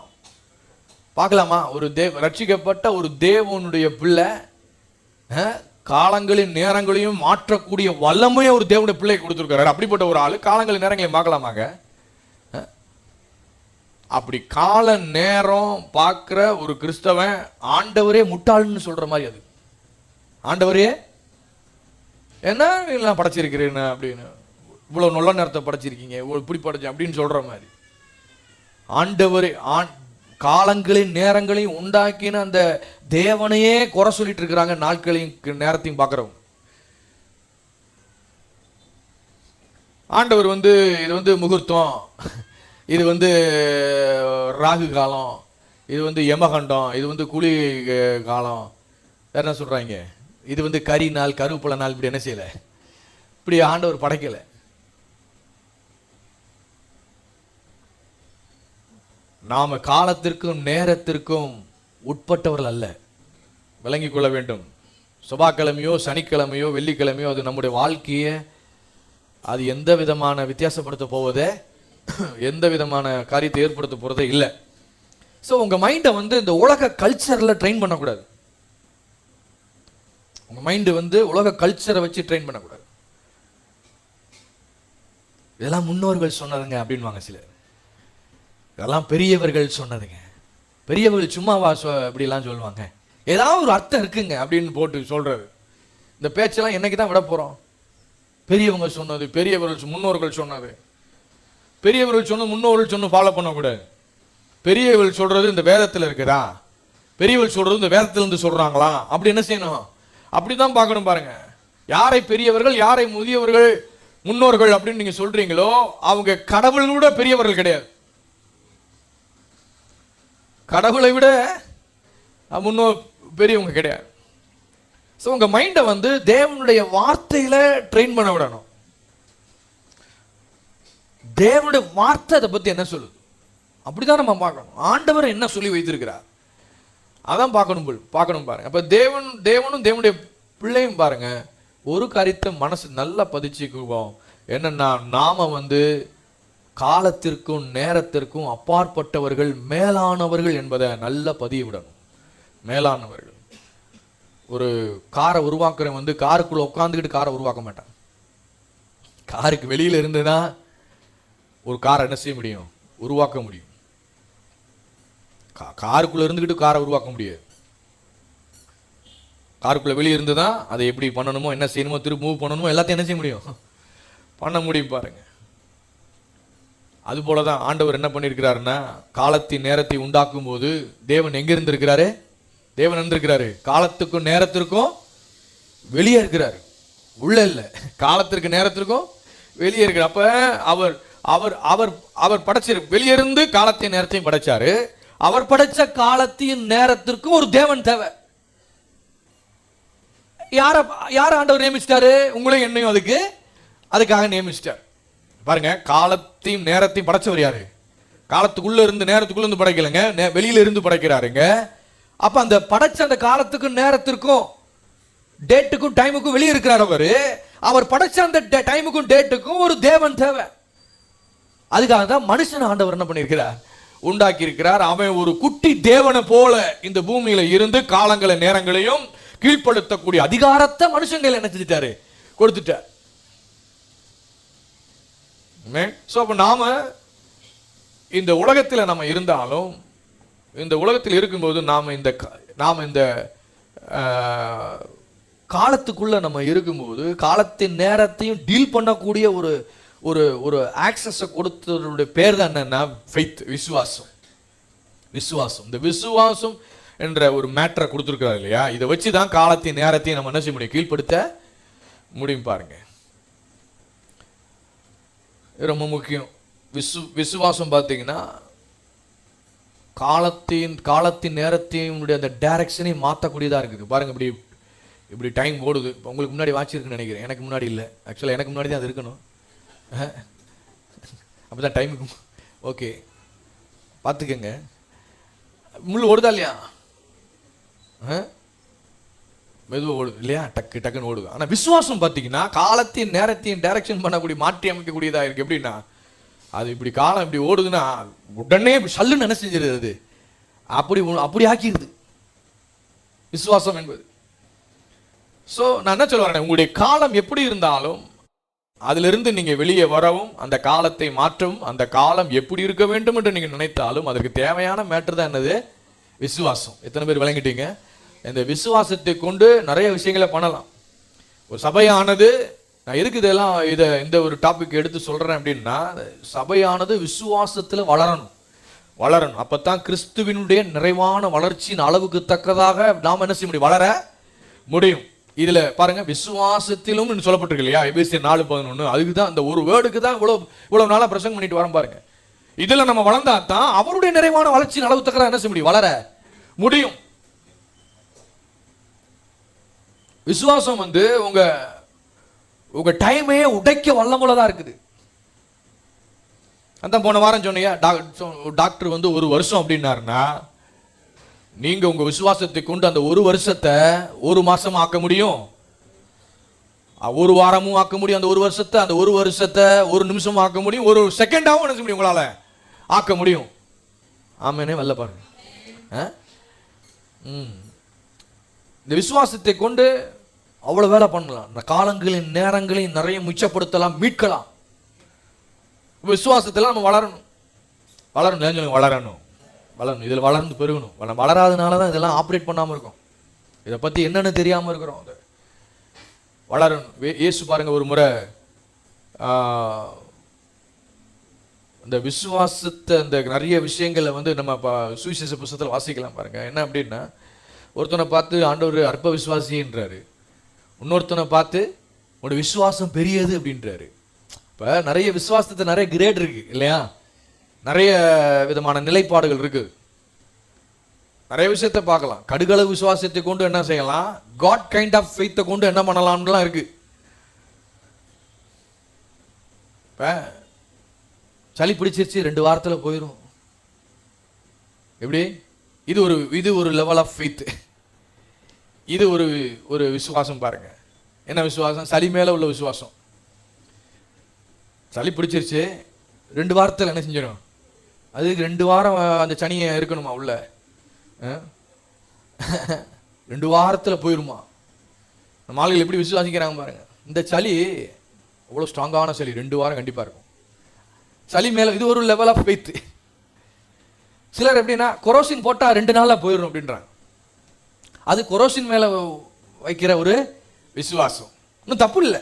பார்க்கலாமா? ஒரு ரட்சிக்கப்பட்ட ஒரு தேவனுடைய பிள்ளை காலங்களின் நேரங்களையும் மாற்றக்கூடிய வல்லமையை ஒரு தேவனுடைய பிள்ளை கொடுத்துருக்காரு. அப்படிப்பட்ட ஒரு ஆள் காலங்களின் நேரங்களையும் பார்க்கலாமாங்க? அப்படி கால நேரம் பார்க்கிற ஒரு கிறிஸ்தவன் ஆண்டவரே முட்டாள்னு சொல்ற மாதிரி. அது ஆண்டவரே என்ன படைச்சிருக்கிறேன் அப்படின்னு, இவ்வளவு நல்ல நேரத்தை படைச்சிருக்கீங்க, இப்படி படைச்சேன் அப்படின்னு சொல்ற மாதிரி. ஆண்டவரே காலங்களையும் நேரங்களையும் உண்டாக்கின அந்த தேவனையே குறை சொல்லிட்டு இருக்கிறாங்க நாட்களையும் நேரத்தையும் பார்க்கிறவங்க. ஆண்டவர் இது முகூர்த்தம், இது ராகு காலம், இது யமகண்டம், இது குழி காலம், வேற என்ன சொல்றாங்க, இது கரி நாள், கருவேப்பிலை நாள், இப்படி என்ன செய்யல, இப்படி ஆண்டவர் படைக்கல. நாம காலத்திற்கும் நேரத்திற்கும் உட்பட்டவர்கள் அல்ல, விளங்கிக் கொள்ள வேண்டும். செவ்வாய்க்கிழமையோ சனிக்கிழமையோ வெள்ளிக்கிழமையோ அது நம்முடைய வாழ்க்கையை அது எந்த விதமான வித்தியாசப்படுத்த போவதே, எந்த விதமான காரியத்தை ஏற்படுத்த போறதே இல்லை. ஸோ உங்க மைண்டை இந்த உலக கல்ச்சர்ல ட்ரெயின் பண்ணக்கூடாது. உங்க மைண்டு உலக கல்ச்சரை வச்சு ட்ரெயின் பண்ணக்கூடாது. இதெல்லாம் முன்னோர்கள் சொன்னதுங்க அப்படின்வாங்க சிலர். இதெல்லாம் பெரியவர்கள் சொன்னதுங்க. பெரியவர்கள் சும்மாவா இப்படிலாம் சொல்லுவாங்க, ஏதாவது ஒரு அர்த்தம் இருக்குங்க அப்படின்னு போட்டு சொல்றது. இந்த பேச்செல்லாம் என்னைக்கு தான் விட போறோம்? பெரியவங்க சொன்னது, பெரியவர்கள் முன்னோர்கள் சொன்னது, பெரியவர்கள் சொன்ன முன்னோர்கள் சொன்ன ஃபாலோ பண்ணக்கூடாது. பெரியவர்கள் சொல்றது இந்த வேதத்தில் இருக்குதா, பெரியவர்கள் சொல்றது இந்த வேதத்திலிருந்து சொல்றாங்களா, அப்படி என்ன செய்யணும்? அப்படிதான் பார்க்கணும் பாருங்க. யாரை பெரியவர்கள், யாரை முதியவர்கள், முன்னோர்கள் அப்படின்னு நீங்க சொல்றீங்களோ அவங்க கடவுளோட பெரியவர்கள் கிடையாது. கடவுளை விட முன்னோர் பெரியவங்க கிடையாது. ஸோ உங்க மைண்டை தேவனுடைய வார்த்தையில ட்ரெயின் பண்ண விடணும். தேவனுடைய வார்த்தை அதை பத்தி என்ன சொல்லுது அப்படிதான் நம்ம பார்க்கணும். ஆண்டவர் என்ன சொல்லி வைத்திருக்கிறார் அதான் பார்க்கணும் பாருங்க. அப்ப தேவனும் தேவனுடைய பிள்ளையும் பாருங்க ஒரு காரியத்தை மனசு நல்லா பதிச்சுக்குவோம். என்னன்னா நாம காலத்திற்கும் நேரத்திற்கும் அப்பாற்பட்டவர்கள், மேலானவர்கள் என்பதை நல்லா பதிய விடணும். மேலானவர்கள். ஒரு காரை உருவாக்குறவன் காருக்குள்ள உட்காந்துக்கிட்டு காரை உருவாக்க மாட்டான். காருக்கு வெளியில இருந்துதான் ஒரு காரை என்ன செய்ய முடியும், உருவாக்க முடியும். காருக்குள்ள இருந்துக்கிட்டு காரை உருவாக்க முடியாது. காருக்குள்ள வெளியே இருந்துதான் அதை எப்படி பண்ணணுமோ, என்ன செய்யணுமோ, திரும்ப மூவ் பண்ணணுமோ எல்லாத்தையும் என்ன செய்ய முடியும், பண்ண முடியும் பாருங்க. அது போலதான் ஆண்டவர் என்ன பண்ணியிருக்கிறாருன்னா, காலத்தின் நேரத்தை உண்டாக்கும் போது தேவன் எங்க இருந்திருக்கிறாரு? தேவன் இருந்திருக்கிறாரு காலத்துக்கும் நேரத்திற்கும் வெளியே இருக்கிறாரு, உள்ள இல்ல. காலத்திற்கு நேரத்திற்கும் வெளியே இருக்கிறார். அப்ப அவர் அவர் அவர் அவர் படைச்சிரு வெளியே இருந்து காலத்தின் நேரத்தையும் படைச்சாரு. அவர் படைச்ச காலத்தின் நேரத்திற்கும் ஒரு தேவன் தேவை. யார ஆண்டவர் நியமிச்சிட்டாரு? உங்களையும் என்னையும் அதுக்காக நியமிச்சிட்டார். பாருங்க, காலத்தையும் நேரத்தையும் படைச்சவர் யாரு? காலத்துக்குள்ள இருந்து நேரத்துக்குள்ள இருந்து படைக்கலங்க, வெளியில இருந்து படைக்கிறாருங்க. அப்ப அந்த படைச்ச அந்த காலத்துக்கும் நேரத்திற்கும் டேட்டுக்கும் டைமுக்கும் வெளியே இருக்கிறார் அவரு. அவர் படைச்ச அந்த டைமுக்கும் டேட்டுக்கும் ஒரு தேவன் தேவை. அதுக்காக தான் மனுஷன் ஆண்டவர் என்ன பண்ணியிருக்கிறார், உண்டாக்கி இருக்கிறார். அவன் ஒரு குட்டி தேவனை போல இந்த பூமியில இருந்து காலங்களை நேரங்களையும் கீழ்ப்படுத்தக்கூடிய அதிகாரத்தை மனுஷங்களை என்ன செஞ்சிட்டாரு, கொடுத்துட்டார். நாம இந்த உலகத்தில் நம்ம இருந்தாலும், இந்த உலகத்தில் இருக்கும்போது நாம இந்த காலத்துக்குள்ள நம்ம இருக்கும்போது காலத்தின் நேரத்தையும் டீல் பண்ணக்கூடிய ஒரு ஒரு ஒரு ஆக்சஸை கொடுத்தவருடைய பேர் தான் என்னன்னா ஃபெய்த், விசுவாசம். விசுவாசம், இந்த விசுவாசம் என்ற ஒரு மேட்டரை கொடுத்துருக்காரு இல்லையா, இதை வச்சு தான் காலத்தின் நேரத்தையும் நம்ம என்ன செய்ய முடியும், கீழ்ப்படுத்த முடியும் பாருங்க. ரொம்ப முக்கியம். விசுவாசம் பார்த்தீங்கன்னா காலத்தின் நேரத்தையும் அந்த டைரக்ஷனையும் மாற்றக்கூடியதாக இருக்குது பாருங்க. இப்படி டைம் ஓடுது. இப்போ உங்களுக்கு முன்னாடி வாட்ச் இருக்குன்னு நினைக்கிறேன், எனக்கு முன்னாடி இல்லை. ஆக்சுவலாக எனக்கு முன்னாடி தான் அது இருக்கணும். அப்போதான் டைமுக்கு ஓகே பார்த்துக்கங்க. முள் ஓடுதா இல்லையா? மெதுவாக ஓடுது இல்லையா, டக்கு டக்குன்னு ஓடுது. ஆனால் விசுவாசம் பார்த்தீங்கன்னா காலத்தையும் நேரத்தையும் டைரக்ஷன் பண்ணக்கூடிய, மாற்றி அமைக்கக்கூடியதாக இருக்குது. எப்படின்னா அது இப்படி காலம் இப்படி ஓடுதுன்னா உடனே சல்லுன்னு என்ன செஞ்சிருது, அது அப்படி ஆக்கிடுது விசுவாசம் என்பது. ஸோ நான் என்ன சொல்ல வரேன், உங்களுடைய காலம் எப்படி இருந்தாலும் அதிலிருந்து நீங்கள் வெளியே வரவும், அந்த காலத்தை மாற்றவும், அந்த காலம் எப்படி இருக்க வேண்டும் என்று நீங்கள் நினைத்தாலும் அதற்கு தேவையான மேட்டர் தான் என்னது, விசுவாசம். எத்தனை பேர் விளங்கிட்டீங்க? இந்த விசுவாசத்தை கொண்டு நிறைய விஷயங்களை பண்ணலாம். ஒரு சபையானது, நான் எதுக்கு இதெல்லாம் இந்த ஒரு டாபிக் எடுத்து சொல்கிறேன் அப்படின்னா, சபையானது விசுவாசத்தில் வளரணும். அப்போ தான் கிறிஸ்துவினுடைய நிறைவான வளர்ச்சியின் அளவுக்கு தக்கதாக நாம் என்ன செய்ய முடியும், வளர முடியும். இதுல பாருங்க, விசுவாசத்திலும் சொல்லப்பட்டிருக்கு இல்லையா, எபேசியர் 4:11. அதுக்கு தான் அந்த ஒரு வேர்டுக்கு தான் இவ்வளவு நாளா பிரசங்கம் பண்ணிட்டு வரோம் பாருங்க. இதுல நம்ம வளர்ந்தா தான் அவருடைய நிறைவான வளர்ச்சியின் அளவு தக்கதாக என்ன செய்ய முடியும், வளர முடியும். விசுவாசம் உங்க டைமையே உடைக்க வல்லமுள்ளதா இருக்குது. அந்த போன வாரம் சொன்னீங்க, டாக்டர் ஒரு வருஷம் அப்படின்னாருன்னா, நீங்க உங்க விசுவாசத்தை கொண்டு அந்த ஒரு வருஷத்தை ஒரு மாசம் ஆக்க முடியும், ஒரு வாரமும் ஆக்க முடியும், அந்த ஒரு வருஷத்தை ஒரு நிமிஷம் ஆக்க முடியும், ஒரு செகண்டாவும் என்ன செய்ய முடியும், உங்களால ஆக்க முடியும். ஆமேனே வல்ல பாருங்க. இந்த விசுவாசத்தை கொண்டு அவ்வளவு வேலை பண்ணலாம். இந்த காலங்களின் நேரங்களையும் நிறைய மிச்சப்படுத்தலாம், மீட்கலாம். விசுவாசத்தில் நம்ம வளரணும். இதில் வளர்ந்து பெருகணும். வளராதனால தான் இதெல்லாம் ஆப்ரேட் பண்ணாமல் இருக்கும். இதை பற்றி என்னென்னு தெரியாமல் இருக்கிறோம். அது வளரணும். இயேசு பாருங்க, ஒரு முறை இந்த விசுவாசத்தை, இந்த நிறைய விஷயங்களை நம்ம சுவிசேஷ புத்தகத்தில் வாசிக்கலாம் பாருங்க. என்ன அப்படின்னா, ஒருத்தனை பார்த்து ஆண்டவர் அற்ப விசுவாசின்றாரு, இன்னொருத்தனை பார்த்து உன்னோட விசுவாசம் பெரியது அப்படின்றாரு. இப்போ நிறைய விசுவாசத்தை நிறைய கிரேட் இருக்கு இல்லையா, நிறைய விதமான நிலைப்பாடுகள் இருக்கு. நிறைய விஷயத்தை பார்க்கலாம். கடுகளவு விசுவாசத்தை கொண்டு என்ன செய்யலாம், காட் கைண்ட் ஆஃப் ஃபெய்த்தை கொண்டு என்ன பண்ணலாம்லாம் இருக்கு. இப்போ சளி பிடிச்சிருச்சு, 2 வாரத்தில் போயிடும். எப்படி? இது ஒரு லெவல் ஆஃப் ஃபெய்த். இது ஒரு விசுவாசம் பாருங்க. என்ன விசுவாசம்? சளி மேல உள்ள விசுவாசம். சளி பிடிச்சிருச்சு, 2 வாரத்தில் என்ன செஞ்சிடும், அதுக்கு 2 வாரம் அந்த சனியை இருக்கணுமா உள்ள, 2 வாரத்தில் போயிருமா. நம்ம ஆளுகள் எப்படி விசுவாசிக்கிறாங்க பாருங்க. இந்த சளி அவ்வளோ ஸ்ட்ராங்கான சளி, 2 வாரம் கண்டிப்பாக இருக்கும். சளி மேலே இது ஒரு லெவல் ஆஃப் ஃபெய்த். சிலர் எப்படின்னா, கொரோசின் போட்டால் 2 நாளில் போயிடும் அப்படின்றாங்க. அது கொரோசின் மேலே வைக்கிற ஒரு விசுவாசம். இன்னும் தப்பு இல்லை,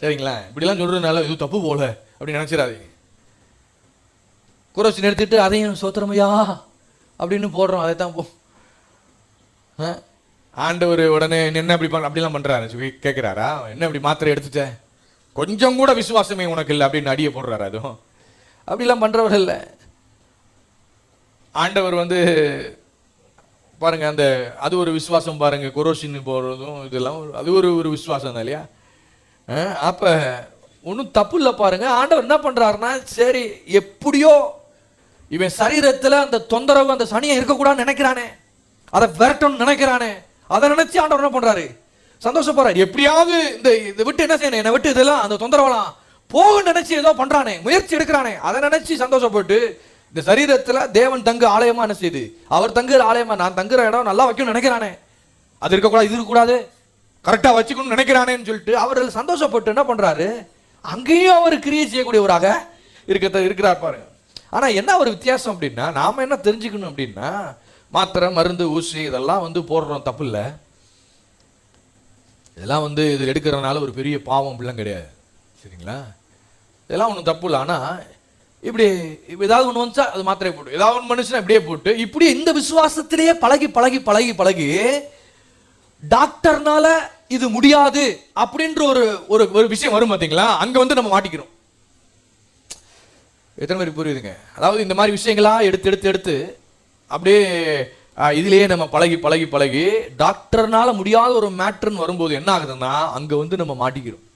சரிங்களா? இப்படிலாம் சொல்றதுனால இது தப்பு போல அப்படின்னு நினைச்சிடாதீங்க. கொரோசின் எடுத்துட்டு அதையும் சோத்திரமையா அப்படின்னு போடுறோம். அதை தான் ஆண்டவர் உடனே என்ன அப்படிலாம் பண்றாரு, கேட்கிறாரா? என்ன இப்படி மாத்திரை எடுத்துட்ட, கொஞ்சம் கூட விசுவாசமே உனக்கு இல்லை அப்படின்னு அடியை போடுறாரு. அதுவும் அப்படிலாம் பண்றவர் இல்லை. ஆண்டவர் பாருங்க, அது ஒரு விசுவாசம் பாருங்க. கொரோசின் போடுறதும் இதெல்லாம் அது ஒரு விசுவாசம் தான் இல்லையா? அப்ப ஒன்றும் தப்பு இல்லை பாருங்க. ஆண்டவர் என்ன பண்றாருன்னா, சரி எப்படியோ இவன் சரீரத்துல அந்த தொந்தரவு, அந்த சனியை இருக்கக்கூடாதுன்னு நினைக்கிறானே, அதை விரட்டணும்னு நினைக்கிறானே, அதை நினைச்சு ஆண்டவர் என்ன பண்றாரு, சந்தோஷப்படுறாரு. எப்படியாவது இதை விட்டு என்ன செய்யணும், என்னை விட்டு இதெல்லாம் அந்த தொந்தரவெல்லாம் போக நினைச்சு ஏதோ பண்றானே, முயற்சி எடுக்கிறானே, அதை நினைச்சு சந்தோஷப்பட்டு இந்த சரீரத்துல தேவன் தங்கு ஆலயமா என்ன செய்யுது, அவர் தங்குற ஆலயமா, நான் தங்குற இடம் நல்லா வைக்கணும்னு நினைக்கிறானே, அது இருக்கக்கூடாது இது இருக்கக்கூடாது கரெக்டா வச்சுக்கணும்னு நினைக்கிறானேன்னு சொல்லிட்டு அவர்கள் சந்தோஷப்பட்டு என்ன பண்றாரு, அங்கேயும் அவர் கிரியை செய்யக்கூடியவராக இருக்கிறார் பாருங்க. ஆனா என்ன ஒரு வித்தியாசம் அப்படின்னா, நாம என்ன தெரிஞ்சுக்கணும் அப்படின்னா, மாத்திரை மருந்து ஊசி இதெல்லாம் போடுறோம், தப்பு இல்லை. இதெல்லாம் இது எடுக்கிறதுனால ஒரு பெரிய பாவம் அப்படிலாம் கிடையாது, சரிங்களா? இதெல்லாம் ஒன்றும் தப்பு இல்லை. ஆனா இப்படி ஏதாவது ஒன்று வந்துச்சா அது மாத்திரை போட்டு, ஏதாவது ஒன்று மனுஷனா இப்படியே போட்டு, இப்படி இந்த விசுவாசத்திலேயே பழகி பழகி பழகி பழகி டாக்டர்னால இது முடியாது அப்படின்ற ஒரு விஷயம் வரும் பார்த்தீங்களா, அங்க நம்ம மாட்டிக்கிறோம். எத்தனை பேருக்கு புரியுதுங்க? அதாவது இந்த மாதிரி விஷயங்களா எடுத்து எடுத்து எடுத்து அப்படியே இதுலயே நம்ம பழகி பழகி பழகி டாக்டர்னால முடியாத ஒரு மேட்டர்னு வரும்போது என்ன ஆகுதுன்னா, அங்க நம்ம மாட்டிக்கிறோம்.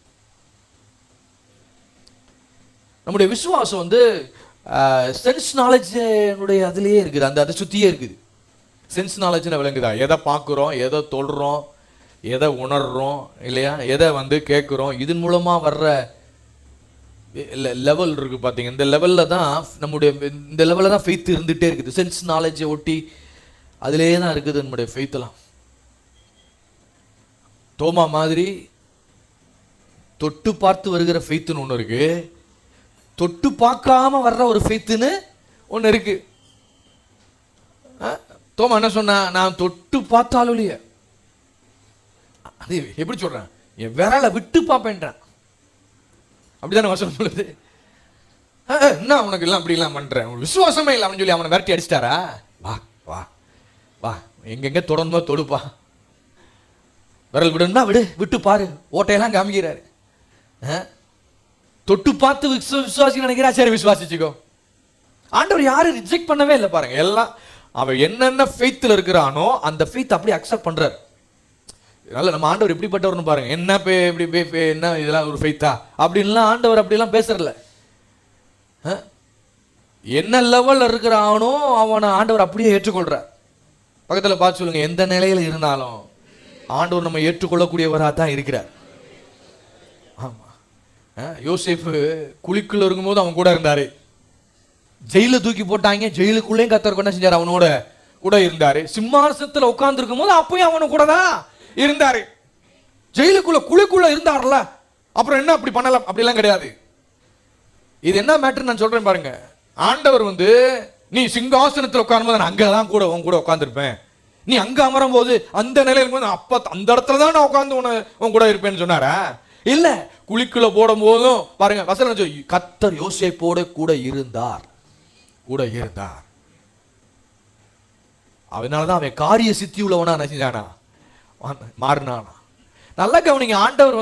நம்முடைய விசுவாசம் சென்ஸ் நாலேஜ் அதுலயே இருக்குது, அதை சுத்தியே இருக்குது. சென்ஸ் நாலேஜ்னு விளங்குதா? எதை பார்க்குறோம், எதை தொடுறோம், எதை உணர்றோம் இல்லையா, எதை கேட்குறோம், இதன் மூலமாக வர்ற லெவல் இருக்குது பார்த்தீங்க. இந்த லெவலில் தான் நம்முடைய இந்த லெவலில் தான் ஃபெய்த் இருந்துகிட்டே இருக்குது. சென்ஸ் நாலேஜை ஒட்டி அதிலே தான் இருக்குது நம்முடைய ஃபெய்த்தெல்லாம். தோமா மாதிரி தொட்டு பார்த்து வருகிற ஃபெய்த்துன்னு ஒன்று இருக்கு, தொட்டு பார்க்காம வர்ற ஒரு ஃபெய்த்துன்னு ஒன்று இருக்கு. தோமா என்ன சொன்னா, நான் தொட்டு பார்த்தாலும் இல்லையா, அது எப்படி சொல்றேன், என் விரலை விட்டு பார்ப்பேன்றான். அப்படிதானே வசனம் சொல்லுது. என்ன உனக்கு எல்லாம் அப்படி எல்லாம் பண்றேன், விசுவாசமே இல்லை அப்படின்னு சொல்லி அவனை விரட்டி அடிச்சிட்டாரா? வா வா வா, எங்கெங்க தொடர்ந்தோ தொடுப்பா, விரல் விடுன்னா விடு, விட்டு பாரு, ஓட்டையெல்லாம் காமிக்கிறாரு. தொட்டு பார்த்து விசுவாசி நினைக்கிறா, சரி விசுவாசிச்சுக்கோ. ஆண்டவர் யாரும் ரிஜெக்ட் பண்ணவே இல்லை பாருங்க. எல்லாம் அவன் என்னென்ன ஃபெய்த்தில் இருக்கிறானோ அந்த ஃபெய்த் அப்படியே அக்செப்ட் பண்றாரு. அதனால நம்ம ஆண்டவர் எப்படிப்பட்டவர்னு பாருங்க. என்ன என்ன இதெல்லாம் ஒரு ஃபெய்த்தா அப்படின்லாம் ஆண்டவர் அப்படிலாம் பேசுறல. என்ன லெவல்ல இருக்கிறானோ அவனை ஆண்டவர் அப்படியே ஏற்றுக்கொள்றார். பக்கத்தில் பார்த்து சொல்லுங்க, எந்த நிலையில இருந்தாலும் ஆண்டவர் நம்ம ஏற்றுக்கொள்ளக்கூடியவராக தான் இருக்கிறார். ஆமா, யோசேப்பு குழிக்குள்ள இருக்கும்போது அவன் கூட இருந்தாரு. ஜெயில தூக்கி போட்டாங்க, ஜெயிலுக்குள்ளேயும் கர்த்தர் என்ன செஞ்சார், அவனோட கூட இருந்தாரு. சிம்மாசனத்தில் உட்கார்ந்து இருக்கும் போது அப்பயும் அவனு கூட தான் இருந்தாரு. ஜெயிலுக்குள்ள குழிக்குள்ள இருந்தார்ல, அப்புறம் என்ன அப்படி பண்ணலாம் அப்படிலாம் கிடையாது. இது என்ன மேட்டர் நான் சொல்றேன் பாருங்க. ஆண்டவர் நீ சிங்காசனத்தில் உட்காரும் போது நான் அங்கதான் கூட உன் கூட உட்கார்ந்துருப்பேன், நீ அங்க அமரும் போது அந்த நிலையில போது அப்ப அந்த இடத்துல தான் நான் உட்கார்ந்து உன் கூட இருப்பேன்னு சொன்னாரா? இல்ல, குழிக்குள்ள போடும் போதும் பாருங்க வசனம், கர்த்தர் யோசேப்போட கூட இருந்தார், கூட இருந்தார். அதனாலதான் அவன் காரிய சித்தி உள்ளவனா நினைச்சானா மாறினானா. நல்லா கவனிங்க, ஆண்டவர்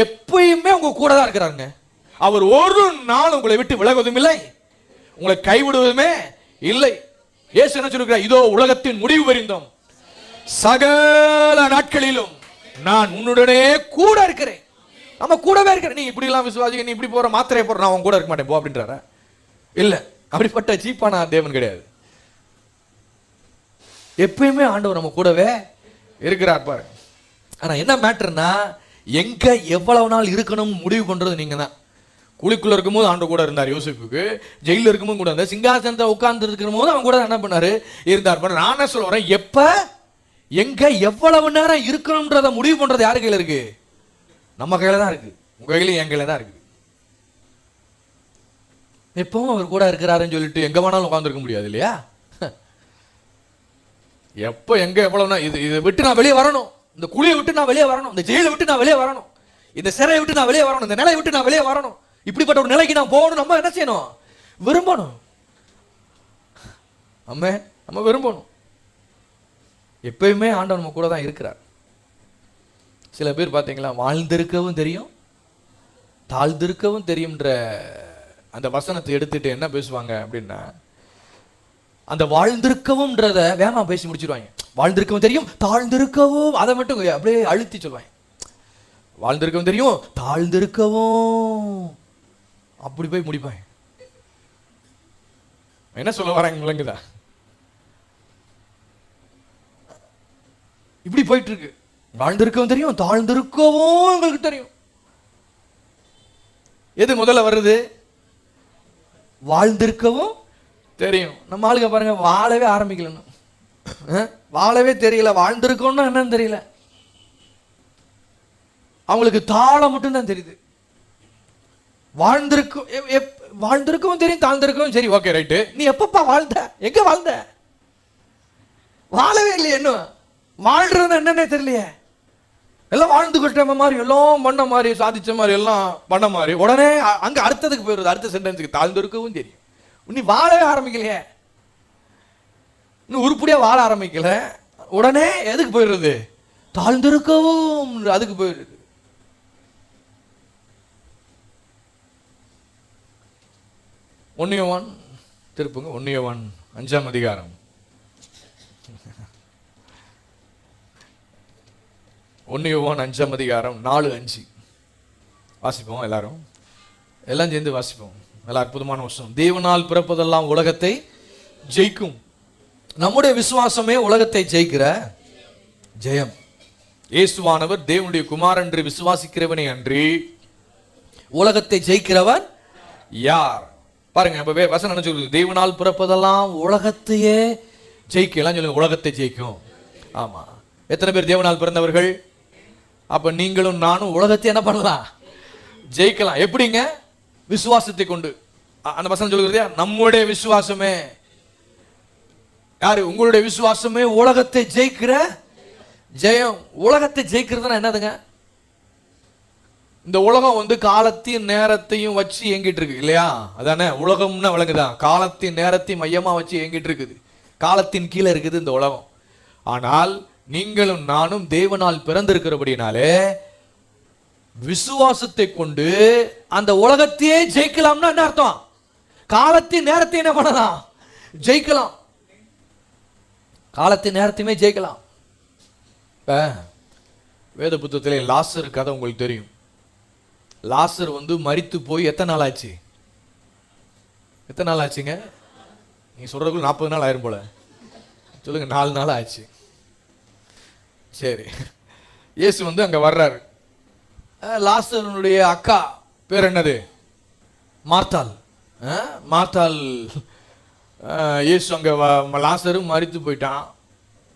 எப்பயுமே உங்க கூட தான் இருக்கிறாருங்க. அவர் ஒரு நாள் உங்களை விட்டு விலகுவதும் இல்லை, உங்களை கைவிடுவதுமே இல்லை. இயேசு என்ன சொல்கிறார், இதோ உலகத்தின் முடிவு வரைந்தோம் சகல நாட்களிலும் நான் உன்னுடனே கூட இருக்கிறேன். நம்ம கூடவே இருக்கிறேன். நீ இப்படி எல்லாம் விசுவாசிக்க, நீ இப்படி போற மாத்திரையை போற, நான் உன் கூட இருக்க மாட்டேன் போ அப்படின்றாரா? இல்ல, அப்படிப்பட்ட சீப்பான தேவன் கிடையாது. எப்பயுமே ஆண்டவர் நம்ம கூடவே இருக்கிறார் பாரு. ஆனா என்ன மேட்டர்னா, எங்க எவ்வளவு நாள் இருக்கணும் முடிவு பண்றது நீங்க தான். குழிக்குள்ள இருக்கும்போது ஆண்டு கூட இருந்தார் யோசேப்புக்கு, ஜெயில இருக்கும்போது கூட இருந்தார், சிங்காசனத்தை உட்கார்ந்து இருக்கிற போது அவங்க கூட என்ன பண்ணாரு, இருந்தார். நான் என்ன சொல்றேன், எப்ப எங்க எவ்வளவு நேரம் இருக்கணும்ன்றத முடிவு பண்றது யாரு கையில இருக்கு? நம்ம கையில தான் இருக்கு. உங்க கையில என் கையில தான் இருக்கு. எப்பவும் அவர் கூட இருக்கிறாருன்னு சொல்லிட்டு எங்க வேணாலும் உட்கார்ந்துருக்க முடியாது இல்லையா? எப்ப எங்க எவ்வளவு இதை விட்டு நான் வெளியே வரணும், இந்த குழியை விட்டு நான் வெளியே வரணும், இந்த ஜெயிலை விட்டு நான் வெளியே வரணும், இந்த சிறையை விட்டு நான் வெளியே வரணும், இந்த நிலையை விட்டு நான் வெளியே வரணும், இப்படிப்பட்ட ஒரு நிலைக்கு நான் போகணும். நம்ம என்ன செய்யணும்? விரும்பணும். நம்ம விரும்பணும். எப்பயுமே ஆண்டவர் நம்ம கூட தான் இருக்கிறார். சில பேர் பார்த்தீங்களா, வாழ்ந்திருக்கவும் தெரியும் தாழ்ந்திருக்கவும் தெரியும்ன்ற அந்த வசனத்தை எடுத்துட்டு என்ன பேசுவாங்க அப்படின்னா, அந்த வாழ்ந்திருக்கவும்ன்றத வேகமா பேசி முடிச்சிருவாங்க. வாழ்ந்திருக்கவும் தெரியும் தாழ்ந்திருக்கவும், அதை மட்டும் அப்படியே அழுத்தி சொல்லுவாங்க. வாழ்ந்திருக்கவும் தெரியும் தாழ்ந்திருக்கவும், அப்படி போய் முடிப்பாங்க. என்ன சொல்ல வராங்க விளங்குதா? இப்படி போயிட்டு இருக்கு. வாழ்ந்திருக்கவும் தெரியும் தாழ்ந்திருக்கவும் உங்களுக்கு தெரியும். எது முதல்ல வருது? வாழ்ந்திருக்கவும் தெரியும். நம்ம ஆளுங்க பாருங்க, வாழவே ஆரம்பிக்கல, வாழவே தெரியல, வாழ்ந்திருக்கோம்னா என்னன்னு தெரியல. அவங்களுக்கு தாளம் மட்டும்தான் தெரியுது. வாழ்ந்திருக்கவும் தெரியும் தாழ்ந்திருக்கவும் சரி, ஓகே ரைட்டு. நீ எப்பப்பா வாழ்ந்த, எங்க வாழ்ந்த? வாழவே இல்லையே, என்ன வாழ்றது என்னன்னே தெரியலையே. எல்லாம் வாழ்ந்து கொட்ட மாதிரி, எல்லாம் பண்ண மாதிரி, சாதிச்ச மாதிரி, எல்லாம் பண்ண மாதிரி, உடனே அங்க அடுத்ததுக்கு போயிடுது, அடுத்த சென்டென்ஸுக்கு தாழ்ந்திருக்கவும் தெரியும். நீ வாழவே ஆரம்பிக்கலையே, இன்னும் உருப்படியா வாழ ஆரம்பிக்கல, உடனே எதுக்கு போயிடுறது? தாழ்ந்திருக்கவும் அதுக்கு போயிடுது. ஒன்னியவான் திருப்புங்க, ஒன்னியவான் 5ஆம் அதிகாரம். ஒன்னியவான் 5ஆம் அதிகாரம் 4-5 வாசிப்போம். எல்லாம் சேர்ந்து வாசிப்போம். நல்ல அற்புதமான விஷயம். தேவனால் பிறப்பதெல்லாம் உலகத்தை ஜெயிக்கும். நம்முடைய விசுவாசமே உலகத்தை ஜெயிக்கிற ஜெயம். இயேசுவானவர் தேவனுடைய குமாரன் என்று விசுவாசிக்கிறவனே அன்றி உலகத்தை ஜெயிக்கிறவன் யார்? பாருங்க, அப்ப வசனம் என்ன சொல்லுது? தேவனால் பிறப்பதெல்லாம் உலகத்தையே ஜெயிக்கலாம் சொல்லுங்க. உலகத்தை ஜெயிக்கும். ஆமா, எத்தனை பேர் தேவனால் பிறந்தவர்கள்? அப்ப நீங்களும் நானும் உலகத்தை என்ன பண்ணலாம்? ஜெயிக்கலாம். எப்படிங்க? விசுவாசத்தை கொண்டு. அந்த வசனம் சொல்லுகிறது, நம்முடைய விசுவாசமே யாரு? உங்களுடைய விசுவாசமே உலகத்தை ஜெயிக்கிற ஜெயம். உலகத்தை ஜெயிக்கிறதுனா என்னதுங்க? இந்த உலகம் காலத்தையும் நேரத்தையும் வச்சு இயங்கிட்டு இருக்கு இல்லையா? அதானே உலகம்னா விளங்குதான். காலத்தின் நேரத்தையும் மையமா வச்சு இயங்கிட்டு இருக்குது. காலத்தின் கீழே இருக்குது இந்த உலகம். ஆனால் நீங்களும் நானும் தேவனால் பிறந்திருக்கிறபடினாலே விசுவாசத்தை கொண்டு அந்த உலகத்தையே ஜெயிக்கலாம்னா என்ன அர்த்தம்? காலத்தின் நேரத்தை என்ன பண்ணலாம்? ஜெயிக்கலாம். காலத்தின் நேரத்தையுமே ஜெயிக்கலாம். வேத புத்தகத்திலே லாசர் கதை உங்களுக்கு தெரியும். லாசர் மரித்து போய் எத்தனை நாள் ஆச்சு? எத்தனை நாள் ஆச்சுங்க? நீங்க சொல்றதுக்குள்ள 40 நாள் ஆயிரும் போல. சொல்லுங்க, 4 நாள் ஆச்சு. சரி, இயேசு அங்க வர்றாரு. லாசருடைய அக்கா பேர் என்னது? மார்த்தாள். மார்த்தாள். இயேசு அங்க லாசரு மரித்து போயிட்டான்.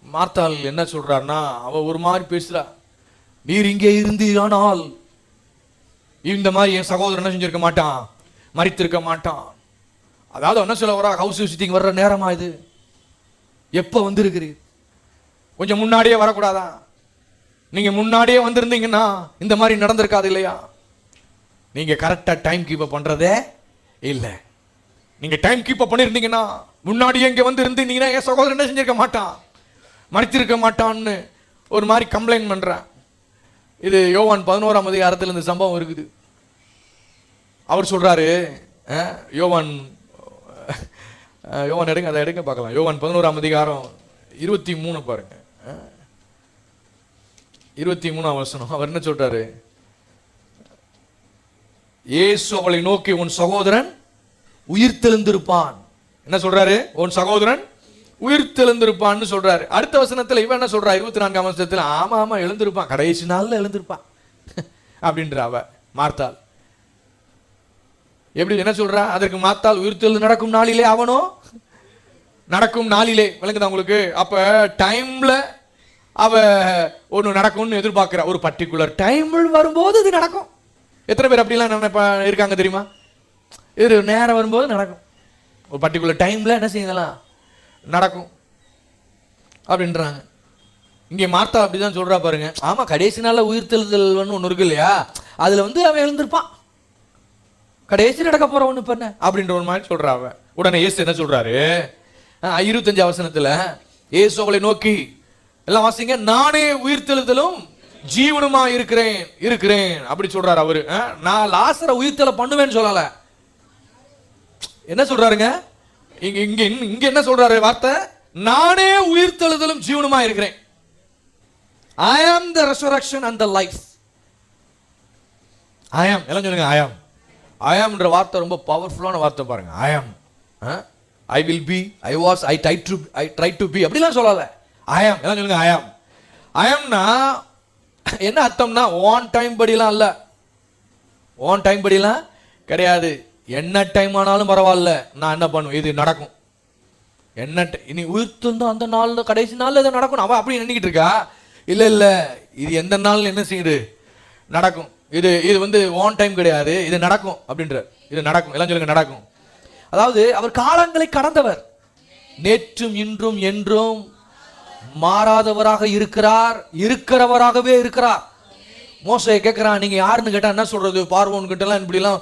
மார்த்தாள் என்ன சொல்றாருன்னா, அவ ஒரு மாதிரி பேசுறா. நீர் இங்கே இருந்தீரானால் இந்த மாதிரி என் சகோதரன் என்ன செஞ்சிருக்க மாட்டான்? மரித்திருக்க மாட்டான். அதாவது என்ன சொல்ல வரா? ஹவுஸ் விசிட்டிங் வர்ற நேரமா இது? எப்ப வந்திருக்கிறீர்? கொஞ்சம் முன்னாடியே வரக்கூடாதா? நீங்க முன்னாடியே வந்திருந்தீங்கன்னா இந்த மாதிரி நடந்திருக்காது இல்லையா? நீங்க கரெக்டா டைம் கீப் அப் பண்றதே இல்ல. நீங்க டைம் கீப் அப் பண்ணிருந்தீங்கன்னா முன்னாடியே இங்க வந்து இருந்தீங்கன்னா என் சகோதரன் என்ன செஞ்சிருக்க மாட்டான்? மறித்திருக்க மாட்டான்னு ஒரு மாதிரி கம்ப்ளைண்ட் பண்றேன். இது யோவான் 11ஆம் அதிகாரத்தில் இந்த சம்பவம் இருக்குது. அவர் சொல்றாரு, யோவான் எடுங்க, அதை எடுங்க பார்க்கலாம். யோவான் 11ஆம் அதிகாரம் 23 பாருங்க, 23ஆம் வசனம். அவர் என்ன சொல்றாரு? இயேசு அவளை நோக்கி, உன் சகோதரன் உயிர்த்தெழுந்திருப்பான். என்ன சொல்றாரு? உன் சகோதரன் உயிர்த்தெழுந்திருப்பான்னு சொல்றாரு. அடுத்த வசனத்துல இவன் என்ன சொல்றா? 24ஆம் வசனத்துல, ஆமா ஆமா எழுந்திருப்பான், கடைசி நாள்ல எழுந்திருப்பான் அப்படின்ற அவ மார்த்தாள். எப்படி என்ன சொல்றா? அதற்கு மார்த்தாள், உயிர்த்தெழுந்து நடக்கும் நாளிலே அவனோ நடக்கும் நாளிலே. விளங்குதா உங்களுக்கு? அப்ப டைம்ல அவ ஒண்ணு நடக்கும்னு எதிர்பார்க்கிற, ஒரு பர்டிகுலர் டைம் வரும்போது இது நடக்கும். எத்தனை பேர் அப்படிலாம் இருக்காங்க தெரியுமா? இது நேரம் வரும்போது நடக்கும், ஒரு பர்டிகுலர் டைம்ல என்ன செய்யலாம், நடக்கும் அப்படின்றாங்க. இங்கே மார்த்தா அப்படிதான் சொல்றா பாருங்க. ஆமா, கடைசி நாள்ல உயிர்த்தெழுதல் ஒண்ணு இருக்கு இல்லையா, அதுல அவன் எழுந்திருப்பான், கடைசி நடக்க போற ஒண்ணு பண்ண அப்படின்ற ஒரு மாதிரி சொல்றா அவ. உடனே இயேசு என்ன சொல்றாரு? 25 வசனத்துல இயேசு அவளை நோக்கி, எல்லாம் வாசிங்க, நானே உயிர்த்தெழுதலும் ஜீவனுமா இருக்கிறேன் அப்படி சொல்றாரு அவரு. நான் லாசரை உயிர்த்தெழ பண்ணுவேன்னு சொல்லல. என்ன சொல்றாருங்க? இங்க என்ன சொல்றாரு வார்த்தை? நானே உயிர்த்தெழுதலும் ஜீவனுமா இருக்கிறேன். I am the resurrection and the life. I am. எல்லாம் சொல்லுங்க, I am. I am என்ற வார்த்தை ரொம்ப பவர்ஃபுல்லான வார்த்தை பாருங்க. I am. I will be, I was, I tried to be அப்படிலாம் சொல்லல. I am. எல்லாம் சொல்லுங்க, I am. I amனா என்ன அர்த்தம்னா, on time படிலாம் இல்ல, on time படிலாம் கிடையாது. என்ன டைம் ஆனாலும் பரவாயில்ல, நான் என்ன பண்ணுவேன், இது நடக்கும். என்ன இனி உயிர்த்தெழுந்த அந்த நாள், கடைசி நாள் இது நடக்கும் அவ அப்படி நினைக்கிட்டு இருக்கா? இல்ல இல்ல, இது எந்த நாள் என்ன செய்யுது, நடக்கும். இது ஆன் டைம் கிடையாது, இது நடக்கும் அப்படின்ற, இது நடக்கும். எல்லாம் சொல்லுங்க, நடக்கும். அதாவது அவர் காலங்களை கடந்தவர், நேற்றும் இன்றும் என்றும் மாறாதவராக இருக்கிறார், இருக்கிறவராகவே இருக்கிறார். மோசே கேட்கிறான், நீங்க யாருன்னு கேட்டா என்ன சொல்றது? பார்வோன் கிட்ட எல்லாம் இப்படி எல்லாம்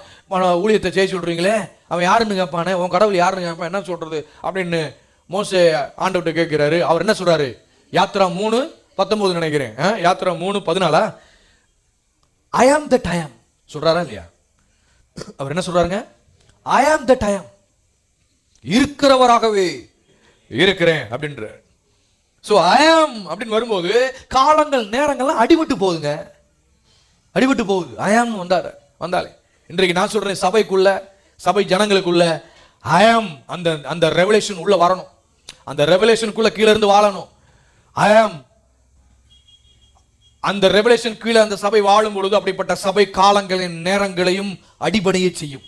ஊழியத்தை செய்ய சொல்றீங்களே, அவன் யாருன்னு கேட்பானே, உன் கடவுள் யாருன்னு கேட்பான், என்ன சொல்றது அப்படின்னு மோசே ஆண்டவர்கிட்ட கேட்கிறாரு. அவர் என்ன சொல்றாரு? யாத்ரா 3:19 நினைக்கிறேன், Yatra 3:14, I am that I am சொல்றாரா இல்லையா? அவர் என்ன சொல்றாருங்க? I am that I am, இருக்கிறவராகவே இருக்கிறேன் அப்படின்ற. சோ I am அப்படின்னு வரும்போது காலங்கள் நேரங்கள்லாம் அடிபட்டு போகுதுங்க, அடிபட்டு போகுது. I am வந்தாலே இன்றைக்கு நான் சொல்றேன், சபைக்குள்ள, சபை ஜனங்களுக்குள்ள I am அந்த ரெவலேஷன் உள்ள வரணும், அந்த ரெவலேஷனுக்குள்ள கீழ இருந்து வாழணும். I am அந்த ரெவலேஷன் கீழே அந்த சபை வாழும் பொழுது அப்படிப்பட்ட சபை காலங்களின் நேரங்களையும் அடிபணிய செய்யும்.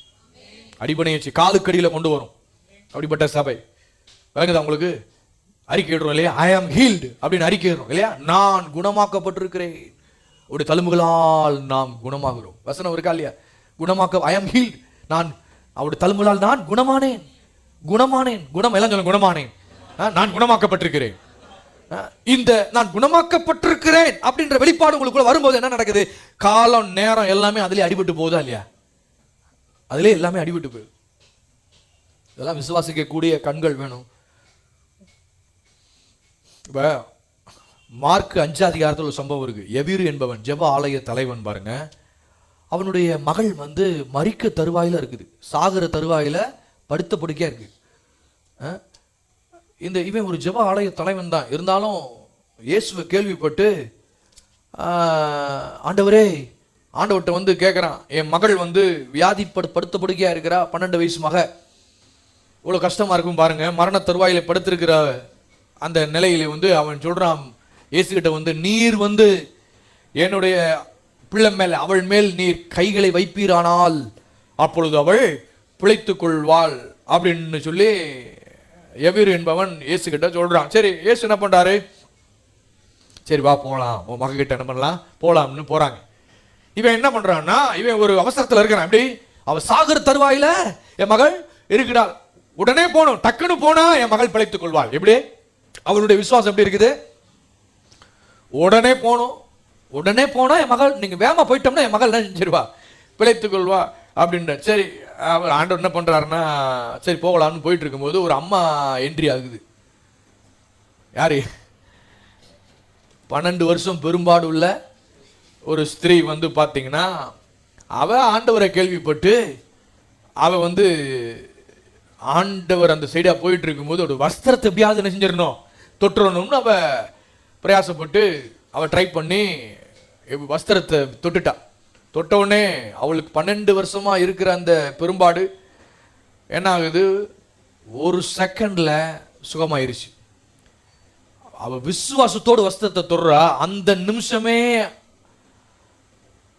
அடிபணிய செய்யும், காலுக்கடியில கொண்டு வரும் அப்படிப்பட்ட சபை. விளங்குதா உங்களுக்கு? அறிக்கையிடுறோம் இல்லையா? ஐ ஆம் ஹீல்டு அப்படின்னு அறிக்கையிடுறோம் இல்லையா? நான் குணமாக்கப்பட்டிருக்கிறேன், ஒரு தழும்புகளால் நாம் குணமாகிறோம். வசனம் இருக்கா இல்லையா? குணமாக்க ஐ ஆம் ஹீல்டு, நான் அவருடைய தழும்புகளால் நான் குணமானேன். குணமானேன், குணம் எல்லாம் சொல்ல, குணமானேன், நான் குணமாக்கப்பட்டிருக்கிறேன். இந்த நான் குணமாக்கப்பட்டிருக்கிறேன் அப்படின்ற வெளிப்பாடு உங்களுக்குள்ள வரும்போது என்ன நடக்குது? காலம் நேரம் எல்லாமே அதிலே அடிபட்டு போகுதா இல்லையா? அதிலே எல்லாமே அடிபட்டு போகுது. இதெல்லாம் விசுவாசிக்க கூடிய கண்கள் வேணும். இப்ப மார்க் 5 அதிகாரத்தில் ஒரு சம்பவம் இருக்கு. எவீரு என்பவன் ஜெப ஆலய தலைவன் பாருங்க, அவனுடைய மகள் வந்து மரிக்க தருவாயில இருக்குது, சாகர தருவாயில படுத்த படுக்கையா இருக்கு. இவன் ஒரு ஜெப ஆலய தலைவன் தான், இருந்தாலும் இயேசுவை கேள்விப்பட்டு ஆண்டவரே, ஆண்டவர்கிட்ட வந்து கேட்குறான், என் மகள் வந்து வியாதி படுத்த படுக்கையா இருக்கிறா, 12 வயசு மக, இவ்வளோ கஷ்டமா இருக்கும் பாருங்க, மரண தருவாயில படுத்திருக்கிற அந்த நிலையில வந்து அவன் சொல்றான் இயேசுகிட்ட வந்து, நீர் வந்து என்னுடைய பிள்ளை மேல், அவள் மேல் நீர் கைகளை வைப்பீரானால் அப்பொழுது அவள் பிழைத்துக் கொள்வாள் அப்படின்னு சொல்லி எவீரு என்பவன் இயேசு கிட்ட சொல்றான். சரி, இயேசு என்ன பண்றாரு? சரி வா போலாம், உன் மக கிட்ட என்ன பண்ணலாம், போலாம்னு போறாங்க. இவன் என்ன பண்றான்னா, இவன் ஒரு அவசரத்துல இருக்கிறான். எப்படி? அவ சாகர தருவாயில என் மகள் இருக்கிறாள், உடனே போகணும், டக்குன்னு போனா என் மகள் பிழைத்துக் கொள்வாள். எப்படி? அவனுடைய விசுவாசம் எப்படி இருக்குது? உடனே போகணும், உடனே போனா என் மகள், நீங்க வேகமா போயிட்டோம்னா என் மகள் என்ன செஞ்சிருவா, பிழைத்துக் கொள்வா அப்படின்ற. சரி, அவர் ஆண்டவர் என்ன பண்றாருன்னா, சரி போகலாம்னு போயிட்டு இருக்கும்போது ஒரு அம்மா என்ட்ரி ஆகுது. யாரு? 12 வருஷம் பெரும்பாடு உள்ள ஒரு ஸ்திரீ வந்து பாத்தீங்கன்னா, அவ ஆண்டவரை கேள்விப்பட்டு அவ வந்து ஆண்டவர் அந்த சைடா போயிட்டு இருக்கும்போது ஒரு வஸ்திரத்தை எப்படியாவது என்ன செஞ்சிடணும், தொட்டுறணும்னு அவ பிரயாசப்பட்டு அவ ட்ரை பண்ணி வஸ்திரத்தை தொட்டுட்டா. தொட்ட உடனே அவளுக்கு 12 வருஷமா இருக்கிற அந்த பெரும்பாடு என்ன ஆகுது, ஒரு செகண்ட்ல சுகமாயிருச்சு. அவ விசுவாசத்தோடு வஸ்திரத்தை தொடுறா, அந்த நிமிஷமே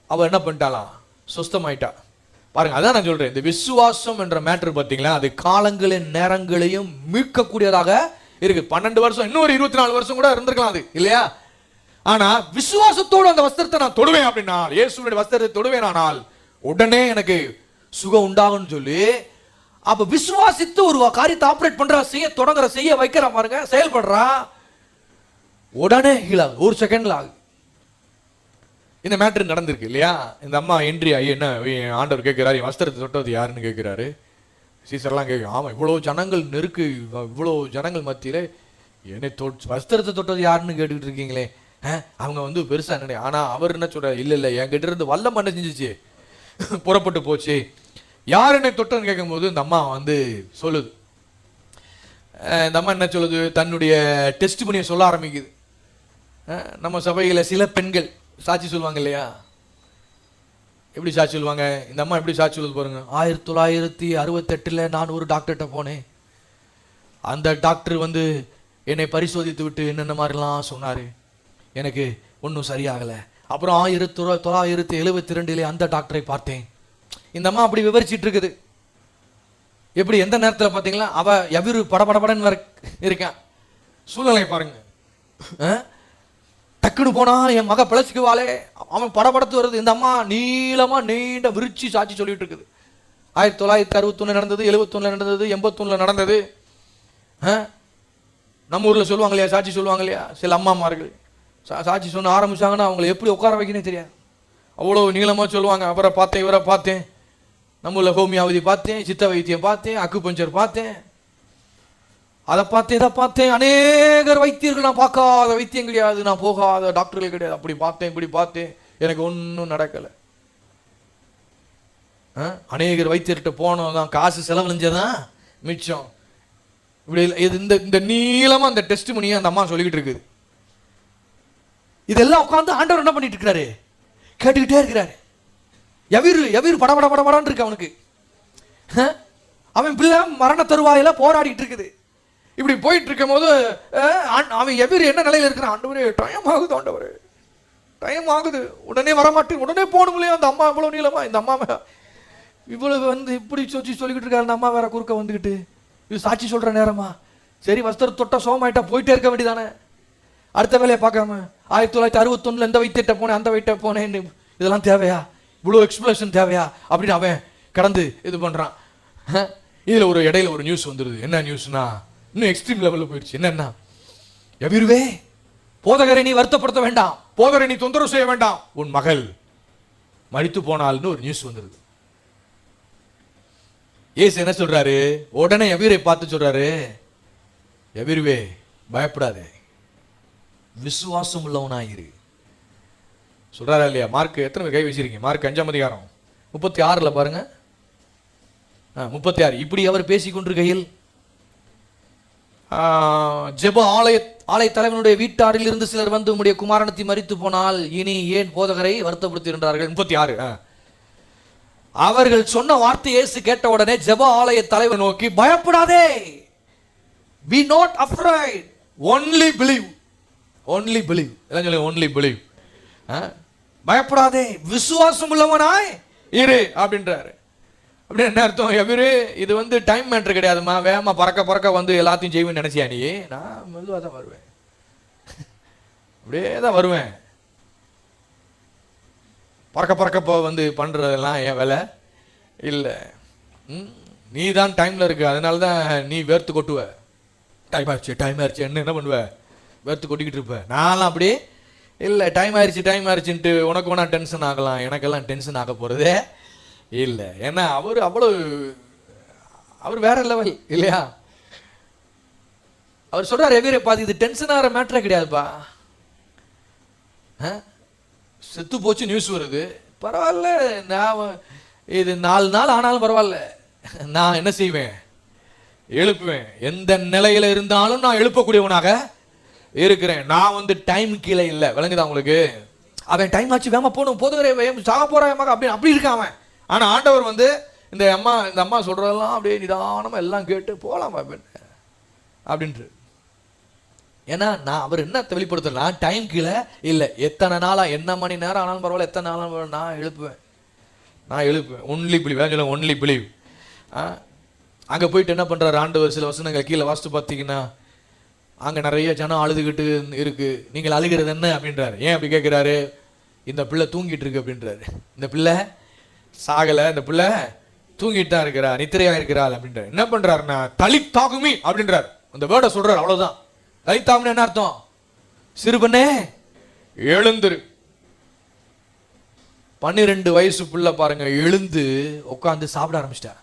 அவ என்ன பண்ணிட்டாலாம், சுஸ்தமாயிட்டா. பாருங்க, அதான் நான் சொல்றேன், இந்த விசுவாசம் என்ற மேட்டர் பார்த்தீங்களா, அது காலங்களின் நேரங்களையும் மீட்கக்கூடியதாக இருக்கு. 12 வருஷம், இன்னும் ஒரு 24 வருஷம் கூட இருந்திருக்கலாம் அது இல்லையா? ஆனா விசுவாசத்தோடு அந்த வஸ்திரத்தை நான் தொடுவேன் அப்படின்னா, இயேசுவினுடைய வஸ்திரத்தை தொடுவேன், ஆனால் உடனே எனக்கு சுகம் உண்டாகும் சொல்லி அப்ப விசுவாசித்து ஒரு காரியத்தை ஆபரேட் பண்றா, செய்ய தொடங்குற, செய்ய வைக்கிறா பாருங்க, செயல்படுறா, உடனே ஹீல், ஒரு செகண்ட்ல ஆகுது. இந்த மேட்டர் நடந்திருக்கு இல்லையா? இந்த அம்மா என்ட்ரி ஆகி என்ன ஆண்டவர் கேட்கிறாரு, வஸ்திரத்தை தொட்டது யாருன்னு கேட்கிறாரு. சீசர்லாம் கேட்கும், ஆமா இவ்வளவு ஜனங்கள் நெருக்கு, இவ்வளவு ஜனங்கள் மத்தியில என்னை வஸ்திரத்தை தொட்டது யாருன்னு கேட்டுக்கிட்டு இருக்கீங்களே, அவங்க வந்து பெருசா என்ன. ஆனா அவர் என்ன சொல்ற, இல்ல இல்ல என்கிட்ட இருந்து வல்லம் என்ன செஞ்சிச்சு, புறப்பட்டு போச்சு. யார் என்னை தொட்டன்னு கேட்கும் போது இந்த அம்மா வந்து சொல்லுது, இந்த அம்மா என்ன சொல்லுது, தன்னுடைய டெஸ்ட் பண்ணிய சொல்ல ஆரம்பிக்குது. நம்ம சபையில சில பெண்கள் சாட்சி சொல்லுவாங்க இல்லையா? எப்படி சாட்சி சொல்லுவாங்க? இந்த அம்மா எப்படி சாட்சி சொல்லுது பாருங்க. 1968 நான் ஒரு டாக்டர்கிட்ட போனேன். அந்த டாக்டர் வந்து என்னை பரிசோதித்து விட்டு என்னென்ன மாதிரிலாம் சொன்னாரு, எனக்கு ஒன்றும் சரியாகலை. அப்புறம் 1972 அந்த டாக்டரை பார்த்தேன். இந்த அம்மா அப்படி விவரிச்சிட்டு இருக்குது. எப்படி, எந்த நேரத்தில் பார்த்தீங்களா, அவ எவரு படபடபடன்னு வர இருக்கேன். சூழ்நிலை பாருங்க. டக்குன்னு போனா என் மக பிழைச்சிக்குவாளே, அவன் படபடத்து வருது. இந்த அம்மா நீளமா நீண்ட விரிச்சி சாட்சி சொல்லிட்டு இருக்குது. 1961 நடந்தது, 71 நடந்தது, 81 நடந்தது. நம்ம ஊர்ல சொல்லுவாங்க இல்லையா, சாட்சி சொல்லுவாங்க இல்லையா, சில அம்மாமார்கள் சாட்சி சொன்ன ஆரம்பிச்சாங்கன்னா அவங்களை எப்படி உட்கார வைக்கணும் தெரியாது, அவ்வளோ நீளமா சொல்லுவாங்க. அவரை பார்த்தேன், இவரை பார்த்தேன், நம்ம ஊர்ல ஹோமியாவதி பார்த்தேன், சித்த வைத்தியம் பார்த்தேன், அக்கு பஞ்சர் பார்த்தேன், அதை பார்த்தேன், இதை பார்த்தேன். அநேகர் வைத்தியர்கள், நான் பார்க்காத வைத்தியம் கிடையாது, நான் போகாத டாக்டர்கள் கிடையாது. அப்படி பார்த்தேன், இப்படி பார்த்தேன், எனக்கு ஒன்றும் நடக்கலை. அநேகர் வைத்தியர்கிட்ட போனதான், காசு செலவழிஞ்சதான் மிச்சம். இப்படி இந்த நீளமா அந்த டெஸ்ட் பண்ணியே அந்த அம்மா சொல்லிக்கிட்டு இருக்குது. இதெல்லாம் உட்காந்து ஆண்டவர் என்ன பண்ணிட்டு இருக்கிறாரு, கேட்டுக்கிட்டே இருக்கிறாரு. எவீரு படபடபடபடான்னு இருக்கு அவனுக்கு. அவன் பிள்ளை மரண தருவாயில போராடிட்டு இருக்குது. இப்படி போயிட்டு இருக்கும் போது அவன் எவீரு என்ன நிலையில இருக்கிறான், ஆண்டவரே டைம் ஆகுது, ஆண்டவரே டைம் ஆகுது, உடனே வரமாட்டேன், உடனே போகணும் இல்லையா? அந்த அம்மா இவ்வளோ நீளமா, இந்த அம்மா இவ்வளவு வந்து இப்படி சொல்லிக்கிட்டு இருக்காரு, அந்த அம்மா வேற குறுக்க வந்துக்கிட்டு, இது சாட்சி சொல்ற நேரமா? சரி, வஸ்திரம் தொட்ட சோமாயிட்டா போயிட்டே இருக்க வேண்டியதானே, அடுத்த வேலையை பார்க்காம. 1961 இந்த வைத்திட்ட போனேன், அந்த வைத்த போனேன், இதெல்லாம் தேவையா? இவ்வளோ எக்ஸ்பிளேஷன் தேவையா அப்படின்னு அவன் கடந்து இது பண்றான். இதுல ஒரு இடையில ஒரு நியூஸ் வந்துருது. என்ன நியூஸ்னா, இன்னும் எக்ஸ்ட்ரீம் லெவலில் போயிடுச்சு. என்னன்னா, எபிருவே, போதகரை நீ வருத்தப்படுத்த வேண்டாம், போதகரை நீ தொந்தரவு செய்ய வேண்டாம், உன் மகள் மரித்து போனால்னு ஒரு நியூஸ் வந்துருது. ஏசு என்ன சொல்றாரு? உடனே எபிரை பார்த்து சொல்றாரு, எபிருவே பயப்படாதே, விசுவாசம் உள்ளவனாயிரு. சொல்றாரா இல்லையா? மார்க் எத்தனை பேர் கை வச்சிருக்கீங்க? மார்க் 5ஆம் அதிகாரம் 36 பாருங்க. 36. இப்படி அவர் பேசிக்கொண்டிருக்கையில் ஜெப ஆலய தலைவனுடைய வீட்டாரில் இருந்து சிலர் வந்து, உம்முடைய குமாரனத்தை மரித்து போனால் இனி ஏன் போதகரை வருத்தப்படுத்துகின்றார்கள்? 36. அவர்கள் சொன்ன வார்த்தை இயேசு கேட்ட உடனே ஜெப ஆலய தலைவர் நோக்கி, பயப்படாதே, be not afraid, only believe, only believe, எல்லாம் சொல்லுங்க, only believe, பயப்படாதே, விசுவாசம் உள்ளவனாய் இரு அப்படின்றாரு. அப்படி என்ன அர்த்தம்? எவரு இது வந்து டைம் மேட்டர் கிடையாதுமா, வேகமா பறக்க வந்து எல்லாத்தையும் செய்வேன்னு நினைச்சியா நீ? நான் மெதுவாக தான் வருவேன், அப்படியே தான் வருவேன். பறக்க வந்து பண்றதெல்லாம் என் வேலை இல்லை. நீ தான் டைம்ல இருக்கு, அதனால தான் நீ வேர்த்து கொட்டுவ. டைம் ஆயிடுச்சு என்ன பண்ணுவ? வேர்த்து கொட்டிக்கிட்டு இருப்ப. நான்லாம் அப்படி இல்லை, டைம் ஆயிடுச்சுன்ட்டு உனக்கு வேணா டென்ஷன் ஆகலாம், எனக்கெல்லாம் டென்ஷன் ஆக போறதே இல்லை. ஏன்னா அவர் வேற லெவல் இல்லையா? அவர் சொல்றாரு, எவரே பாதி இது டென்ஷன் ஆகிற மேட்டரே கிடையாதுப்பா. செத்து போச்சு நியூஸ் வருது, பரவாயில்ல, நான் இது 4 நாள் ஆனாலும் பரவாயில்ல, நான் என்ன செய்வேன்? எழுப்புவேன். எந்த நிலையில இருந்தாலும் நான் எழுப்பக்கூடியவனாக இருக்கிறேன். நான் வந்து டைம் கீழே இல்லை, விளங்குதா உங்களுக்கு? அவன் டைம் ஆச்சு வேமா போகணும், போதுகிறே சாக போறான் அப்படி இருக்கான் அவன். ஆனா ஆண்டவர் வந்து இந்த அம்மா சொல்றதெல்லாம் அப்படியே நிதானமா எல்லாம் கேட்டு போலாம் அப்படின்ட்டு. ஏன்னா நான் அவர் என்ன வெளிப்படுத்தல, டைம் கீழே இல்லை. எத்தனை நாளா, என்ன மணி நேரம் ஆனாலும் பரவாயில்ல, எத்தனை நாளும் நான் எழுப்புவேன். Only believe, only believe. அங்க போயிட்டு என்ன பண்றாரு ஆண்டவர்? சில வசனங்கள் கீழே வாசித்து பார்த்தீங்கன்னா, அங்க நிறைய ஜனம் அழுதுகிட்டு இருக்கு. நீங்கள் அழுகிறது என்ன அப்படின்றாரு. ஏன் அப்படி கேட்கிறாரு? இந்த பிள்ளை தூங்கிட்டு இருக்கு அப்படின்றாரு. இந்த பிள்ளை சாகல, இந்த பிள்ளை தூங்கிட்டு தான் இருக்கிறா, நித்திரையா இருக்கிறாள் அப்படின்றாரு. என்ன பண்றாருன்னா, தலித்தாகுமி அப்படின்றாரு. அந்த வேர்டை சொல்றாரு, அவ்வளவுதான். தலித்தாகும்னு என்ன அர்த்தம்? சிறுபனே எழுந்துரு. 12 வயசு பிள்ளை பாருங்க, எழுந்து உட்காந்து சாப்பிட ஆரம்பிச்சிட்டா.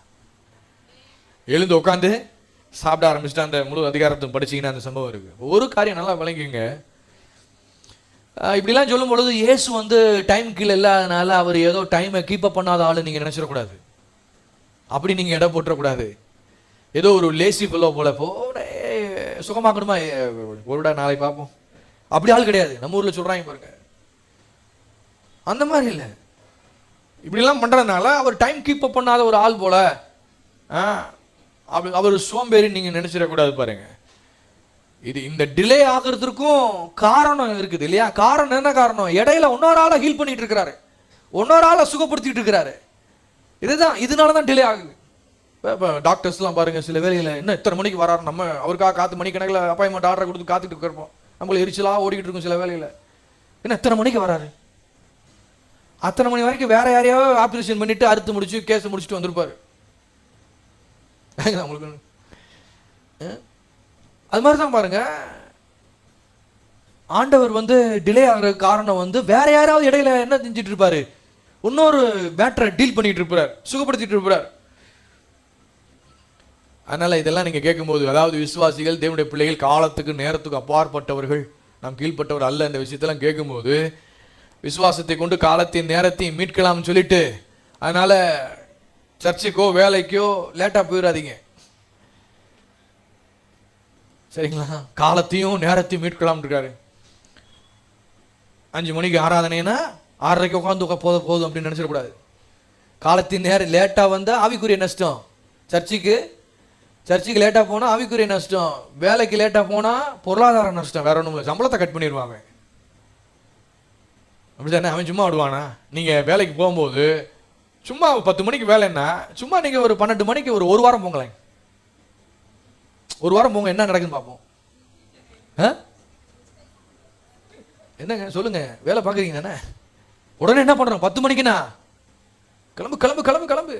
அந்த முழு அதிகாரத்தை படிச்சீங்கன்னா அந்த சம்பவம் இருக்கு. ஒரு காரியம் நல்லா விளங்கிங்க. இப்படிலாம் சொல்லும் பொழுது இயேசு வந்து டைம் கீழே இல்லாதனால அவர் ஏதோ டைமை கீப் அப் பண்ணாத ஆளு நீங்க நினைச்சிடக்கூடாது. அப்படி நீங்க இடம் போட்டுறக்கூடாது. ஏதோ ஒரு லேசி பிள்ளை போல சுகமாக்கணுமா, ஒருடா நாளை பார்ப்போம், அப்படி ஆள் கிடையாது. நம்ம ஊர்ல சொல்றாங்க பாருங்க, அந்த மாதிரி இல்லை. இப்படிலாம் பண்றதுனால அவர் டைம் கீப் அப் பண்ணாத ஒரு ஆள் போல அவர் சோம்பேறி நீங்க நினைச்சிடக்கூடாது. பாருங்க, இது இந்த டிலே ஆகுறதுக்கும் காரணம் இருக்குது இல்லையா? காரணம் என்ன காரணம்? இடையில இன்னொரு ஆளை ஹீல் பண்ணிட்டு இருக்கிறாரு, இன்னொரு ஆளை சுகப்படுத்திட்டு இருக்கிறாரு. இதனாலதான் டிலே ஆகுது. டாக்டர்ஸ்லாம் பாருங்க, சில வேலையில என்ன இத்தனை மணிக்கு வராரு, நம்ம அவருக்காக காத்து மணிக்கணக்கில் அப்பாயின்மெண்ட் ஆர்டர் கொடுத்து காத்துட்டு இருப்போம். நம்மள எரிச்சலா ஓடிக்கிட்டு இருக்கும். சில வேலையில என்ன இத்தனை மணிக்கு வராரு, அத்தனை மணி வரைக்கும் வேற யாரையாவது ஆப்ரேஷன் பண்ணிட்டு அறுத்து முடிச்சு கேஸ் முடிச்சுட்டு வந்திருப்பாரு. அது மாதிரிதான் பாருங்க, ஆண்டவர் வந்து டிலே ஆகிற காரணம் வந்து வேற யாராவது இடையில என்ன செஞ்சுட்டு இருப்பாரு, இன்னொரு மேட்டரை டீல் பண்ணிட்டு இருப்பார், சுகப்படுத்திட்டு இருப்பார். அதனால இதெல்லாம் நீங்க கேட்கும்போது, அதாவது விசுவாசிகள், தேவனுடைய பிள்ளைகள், காலத்துக்கு நேரத்துக்கு அப்பாற்பட்டவர்கள், நாம் கீழ்பட்டவர் அல்ல, இந்த விஷயத்தெல்லாம் கேட்கும்போது விசுவாசத்தை கொண்டு காலத்தையும் நேரத்தையும் மீட்கலாம்னு சொல்லிட்டு, அதனால சர்ச்சுக்கோ வேலைக்கோ லேட்டா போயிடாதீங்க, சரிங்களா? காலத்தையும் நேரத்தையும் மீட்கலாம் இருக்காரு. 5 மணிக்கு ஆராதனைனா 6:30 உட்காந்து போதும் அப்படின்னு நினைச்சிடக்கூடாது. காலத்தின் நேரம் லேட்டா வந்தா ஆவிக்குரிய நஷ்டம். சர்ச்சுக்கு லேட்டா போனா ஆவிக்குரிய நஷ்டம், வேலைக்கு லேட்டா போனா பொருளாதார நஷ்டம். வேற ஒண்ணும் இல்லை, சம்பளத்தை கட் பண்ணிடுவாங்க. அப்படிதானே? அவன் சும்மா விடுவானா? நீங்கள் வேலைக்கு போகும்போது சும்மா 10 மணிக்கு வேலைன்னா சும்மா நீங்கள் ஒரு 12 மணிக்கு ஒரு வாரம் போங்களேன். ஒரு வாரம் போங்க, என்ன நடக்குதுன்னு பார்ப்போம். என்னங்க சொல்லுங்க, வேலை பார்க்குறீங்க தானே? உடனே என்ன பண்ணுறோம்? 10 மணிக்குண்ணா கிளம்பு கிளம்பு கிளம்பு கிளம்பு,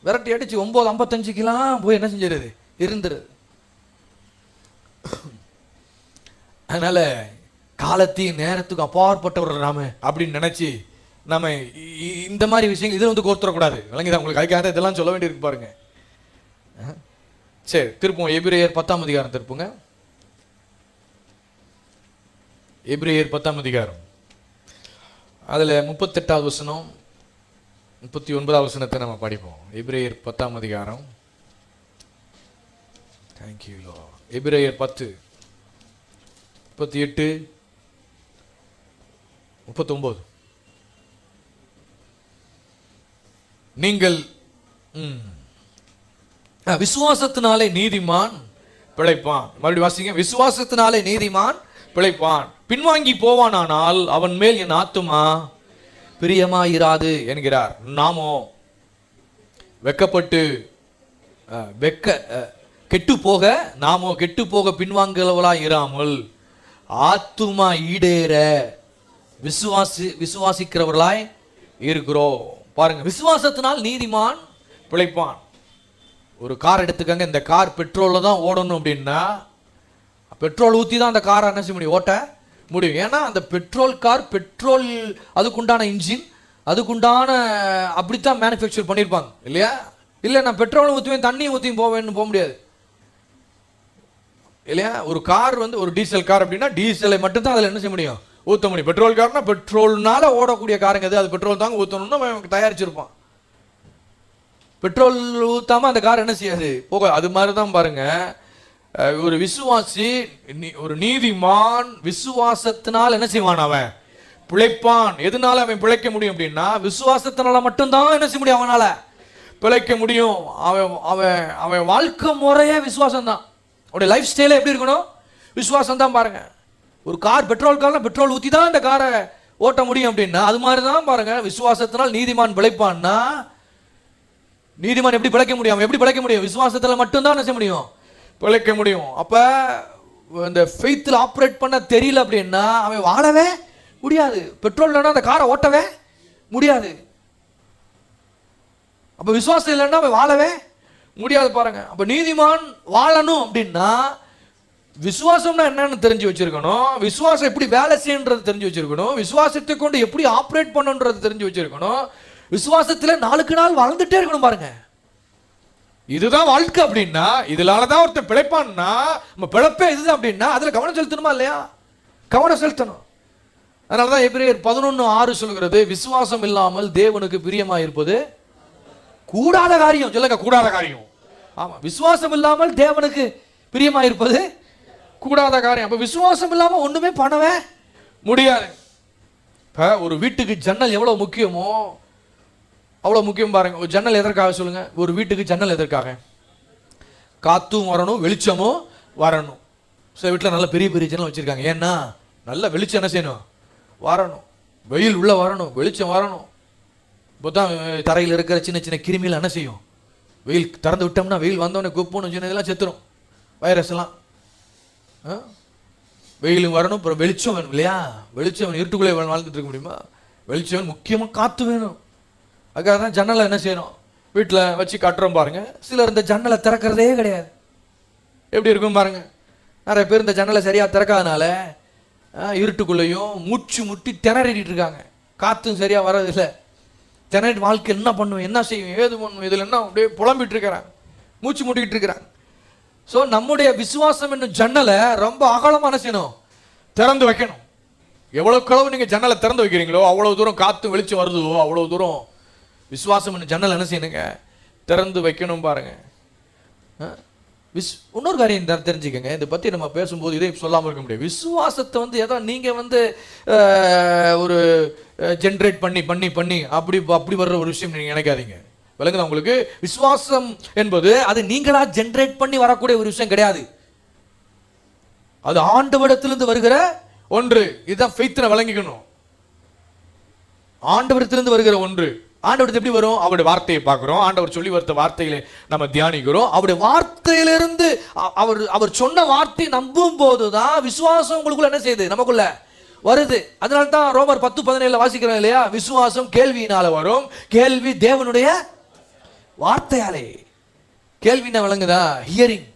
விரட்டி அடிச்சு 9:55 போய் என்ன செஞ்சிருது? இருந்துருது. அதனால காலத்தையும் நேரத்துக்கு அப்பாற்பட்டவர் நாம அப்படின்னு நினைச்சு நம்ம இந்த மாதிரி விஷயங்கள் இதில் வந்து கோர்த்துடக்கூடாது. விளங்கிதான் உங்களுக்கு? அதுக்காக இதெல்லாம் சொல்ல வேண்டியிருக்கு பாருங்க. சரி, திருப்போம். எபிரேயர் 10ஆம் அதிகாரம் திருப்புங்க. எபிரேயர் 10ஆம் அதிகாரம், அதில் 38வது வசனம் 39வது வசனத்தை நம்ம படிப்போம். எபிரேயர் 10ஆம் அதிகாரம். Thank you low. எபிரேயர் 10 38 39. நீங்கள் விசுவாசத்தினாலே நீதிமான் பிழைப்பான். மறுபடியும் வாசிங்க. விசுவாசத்தினாலே நீதிமான் பிழைப்பான், பின்வாங்கி போவானானால் அவன் மேல் என் ஆத்துமா பிரியமாயிராது என்கிறார். நாமோ வெக்கப்பட்டு கெட்டு போக நாமோ கெட்டு போக பின்வாங்குகிறவர்களாய் இராமல் ஆத்துமா ஈடேற விசுவாசிக்கிறவர்களாய் இருக்கிறோம். பாருங்க, விசுவாசத்தினால் நீதிமான் பிழைப்பான். ஒரு கார் எடுத்துக்கங்க. இந்த கார் பெட்ரோலில் தான் ஓடணும் அப்படின்னா பெட்ரோல் ஊற்றி தான் அந்த காரை என்ன செய்ய முடியும்? ஓட்ட முடியும். ஏன்னா அந்த பெட்ரோல் கார், பெட்ரோல் அதுக்குண்டான இன்ஜின், அதுக்குண்டான அப்படித்தான் மேனுஃபேக்சர் பண்ணியிருப்பாங்க இல்லையா? இல்லை நான் பெட்ரோலும் ஊற்றுவேன் தண்ணியும் ஊற்றியும் போவேன்னு போக முடியாது இல்லையா? ஒரு கார் வந்து ஒரு டீசல் கார் அப்படின்னா டீசலை மட்டும்தான் அதில் என்ன செய்ய முடியும்? ஊற்ற முடியும். பெட்ரோல் கார்னா பெட்ரோல்னால ஓடக்கூடிய காருங்க அது பெட்ரோல் தாங்க ஊற்றணும்னு அவன் தயாரிச்சிருப்பான். பெட்ரோல் ஊற்றாமல் அந்த கார் என்ன செய்யாது? போக. அது மாதிரி தான் பாருங்க, ஒரு விசுவாசி, ஒரு நீதிமான் விசுவாசத்தினால் என்ன செய்வான்? அவன் பிழைப்பான். எதனால அவன் பிழைக்க முடியும் அப்படின்னா விசுவாசத்தினால மட்டும்தான் என்ன செய்ய முடியும்? அவனால பிழைக்க முடியும். அவன் அவன் அவன் வாழ்க்கை முறையே விசுவாசம் தான். அவனுடைய லைஃப் ஸ்டைலே எப்படி இருக்கணும்? விசுவாசம் தான். பாருங்க, ஒரு கார் பெட்ரோல் கார்னா பெட்ரோல் ஊற்றி தான் அந்த காரை ஓட்ட முடியும் அப்படின்னா அது மாதிரி தான் பாருங்க, விசுவாசத்தினால் நீதிமான் பிழைப்பான்னா நீதிமான் எப்படி பிழைக்க முடியும்? அவன் எப்படி பிழைக்க முடியும்? விசுவாசத்தில் மட்டும்தான் என்ன செய்ய முடியும்? பிழைக்க முடியும். அப்ப இந்த ஃபெய்த்தில் ஆப்ரேட் பண்ண தெரியல அப்படின்னா அவன் வாழவே முடியாது. பெட்ரோல் இல்லைன்னா அந்த காரை ஓட்டவே முடியாது. அப்ப விசுவாசம் இல்லைன்னா அவன் வாழவே முடியாது. பாருங்க, அப்ப நீதிமான் வாழணும் அப்படின்னா விசுவாசம்னா என்னன்னு தெரிஞ்சு வச்சிருக்கணும். விசுவாசம் எப்படி வேலை செய்யறது தெரிஞ்சு வச்சிருக்கணும். விசுவாசத்தை கொண்டு எப்படி ஆப்ரேட் பண்ணுன்றது தெரிஞ்சு வச்சிருக்கணும். விசுவாசத்துல நாளுக்கு நாள் வளர்ந்துட்டே இருக்கணும். பாருங்க, இதுதான் வாழ்க்கை அப்படின்னா, இதனாலதான் ஒருத்தர் பிழைப்பான்னா நம்ம பிழைப்பே இதுதான் அப்படின்னா அதுல கவனம் செலுத்தணுமா இல்லையா? கவனம் செலுத்தணும். அதனாலதான் எபிரேயர் 11:6 சொல்கிறது, விசுவாசம் இல்லாமல் தேவனுக்கு பிரியமா இருப்பது கூடாத காரியம். சொல்லுங்க, கூடாத காரியம். ஆமா, விசுவாசம் இல்லாமல் தேவனுக்கு பிரியமா இருப்பது கூடாத காரியம். அப்ப விசுவாசம் இல்லாம ஒண்ணுமே பண்ணவே முடியாது. இப்ப ஒரு வீட்டுக்கு ஜன்னல் எவ்வளவு முக்கியமோ அவ்வளவு முக்கியம். பாருங்க, ஒரு ஜன்னல் எதற்காக சொல்லுங்க? ஒரு வீட்டுக்கு ஜன்னல் எதற்காக? காத்தும் வரணும், வெளிச்சமும் வரணும். சில வீட்டில் நல்ல பெரிய பெரிய ஜன்னல் வச்சிருக்காங்க. ஏன்னா நல்ல வெளிச்சம் என்ன செய்யணும்? வரணும். வெயில் உள்ள வரணும், வெளிச்சம் வரணும். இப்போதான் தரையில் இருக்கிற சின்ன சின்ன கிருமிகள் என்ன செய்யும்? வெயில் திறந்து விட்டோம்னா வெயில் வந்தோடனே குப்போன்னு சின்ன இதெல்லாம் செத்துரும், வைரஸ் எல்லாம். வெயிலும் வரணும், அப்புறம் வெளிச்சம் வேணும் இல்லையா? வெளிச்சம் இருட்டுக்குள்ளே வாழ்ந்துட்டு இருக்க முடியுமா? வெளிச்சம் முக்கியமாக, காற்று வேணும். அதுக்காக தான் ஜன்னலை என்ன செய்யணும்? வீட்டில் வச்சு கட்டுறோம். பாருங்க, சிலர் இந்த ஜன்னலை திறக்கிறதே கிடையாது. எப்படி இருக்கும் பாருங்க. நிறைய பேர் இந்த ஜன்னலை சரியாக திறக்காதனால இருட்டுக்குள்ளேயும் மூச்சு முட்டி திணறிட்டு இருக்காங்க. காற்றும் சரியாக வர்றதில்லை. திணறி வாழ்க்கை என்ன பண்ணுவேன், என்ன செய்வேன், ஏது பண்ணுவேன், இதில் என்ன அப்படியே புலம்பிட்டு இருக்கிறாங்க, மூச்சு முட்டிக்கிட்டு இருக்கிறாங்க. ஸோ நம்முடைய விசுவாசம் என்னும் ஜன்னலை ரொம்ப அகலமான செய்யணும், திறந்து வைக்கணும். எவ்வளோக்கு அளவு நீங்கள் ஜன்னலை திறந்து வைக்கிறீங்களோ அவ்வளோ தூரம் காற்று வெளிச்சம் வருதோ அவ்வளோ தூரம் விசுவாசம் என்னும் ஜன்னல் என்ன செய்யணுங்க? திறந்து வைக்கணும். பாருங்க, இன்னொரு காரியம் தெரிஞ்சுக்கங்க. இதை பற்றி நம்ம பேசும்போது இதை சொல்லாமல் இருக்க முடியாது. விசுவாசத்தை வந்து ஏதோ நீங்கள் வந்து ஒரு ஜென்ரேட் பண்ணி பண்ணி பண்ணி அப்படி அப்படி வர்ற ஒரு விஷயம் நீங்கள் நினைக்காதீங்க. விளங்குதா உங்களுக்கு? விசுவாசம் என்பது அது நீங்களா ஜென்ரேட் பண்ணி வரக்கூடிய ஒரு விஷயம் கிடையாது. அது ஆண்டவரிடத்திலிருந்து வருகிற ஒன்று. இதுதான் ஃபெய்த்ல விளங்கிக்கணும். ஆண்டவரத்திலிருந்து வருகிற ஒன்று. ஆண்டவரத்து எப்படி வரும்? அவருடைய வார்த்தையை பார்க்கிறோம், ஆண்டவர் சொல்லி வருத்த வார்த்தைகளை நம்ம தியானிக்கிறோம். அவருடைய வார்த்தையிலிருந்து அவர் சொன்ன வார்த்தையை நம்பும் போதுதான் விசுவாசம் உங்களுக்குள்ள என்ன செய்யுது? நமக்குள்ள வருது. அதனால தான் ரோமர் 10:17 வாசிக்கிறோம் இல்லையா? விசுவாசம் கேள்வியினால வரும், கேள்வி தேவனுடைய வார்த்தையாலே. கேள்வினா விளங்குதா? ஹியரிங்.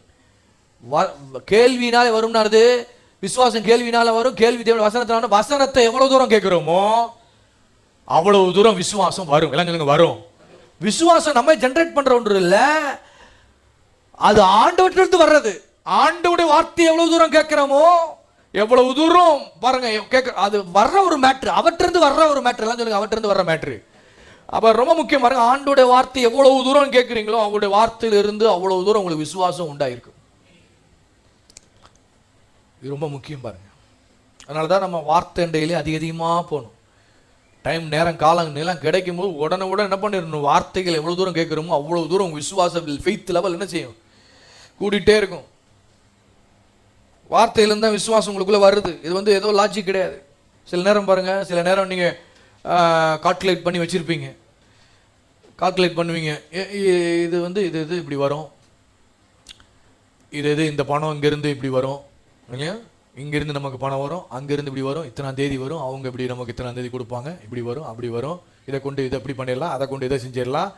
கேள்வியினாலே வரும்னாது விசுவாசம் கேள்வியினால வரும், கேள்வி தேவனுடைய வசனத்தினால. வசனத்தை எவ்வளவு தூரம் கேட்கிறோமோ அவ்வளவு தூரம் விசுவாசம் வரும். எல்லாம் சொல்லுங்க, வரும். விசுவாசம் நம்ம ஜெனரேட் பண்ற ஒன்று இல்ல, அது ஆண்டவற்றிலிருந்து வர்றது. ஆண்டவருடைய வார்த்தை எவ்வளவு தூரம் கேட்கிறோமோ எவ்வளவு தூரம் பாருங்க கேட்க, அது வர்ற ஒரு மேட்ரு, அவற்றிலிருந்து வர்ற ஒரு மேட்ரு. எல்லாம் சொல்லுங்க, அவற்றிலிருந்து வர்ற மேட்ரு. அப்ப ரொம்ப முக்கியம் பாருங்க, ஆண்டவருடைய வார்த்தை எவ்வளவு தூரம் கேட்கிறீங்களோ அவங்களுடைய வார்த்தையிலிருந்து அவ்வளவு தூரம் உங்களுக்கு விசுவாசம் உண்டாயிருக்கு. இது ரொம்ப முக்கியம் பாருங்க. அதனாலதான் நம்ம வார்த்தை அண்டையிலே அதிகமா போகணும். டைம், நேரம், காலம் எல்லாம் கிடைக்கும் போது உடனே என்ன பண்ணிடணும்? வார்த்தைகள் எவ்வளவு தூரம் கேட்கிறோமோ அவ்வளவு தூரம் உங்க விசுவாசம், ஃபெய்த் லெவல் என்ன செய்யும்? கூடிட்டே இருக்கும். வார்த்தையிலிருந்து தான் விசுவாசம் உங்களுக்குள்ள வருது. இது ஏதோ லாஜிக் கிடையாது. சில நேரம் பாருங்க, சில நேரம் நீங்க கால்குலேட் பண்ணி வச்சிருப்பீங்க, கால்குலேட் பண்ணுவீங்க. இது இது இப்படி வரும், இது இந்த பணம் இங்கிருந்து இப்படி வரும் இல்லையா, இங்கிருந்து நமக்கு பணம் வரும், அங்கிருந்து இப்படி வரும், இத்தனாம் தேதி வரும், அவங்க இப்படி நமக்கு இத்தனாம் தேதி கொடுப்பாங்க, இப்படி வரும், அப்படி வரும், இதை கொண்டு இதை இப்படி பண்ணிடலாம், அதை கொண்டு இதை செஞ்சிடலாம்.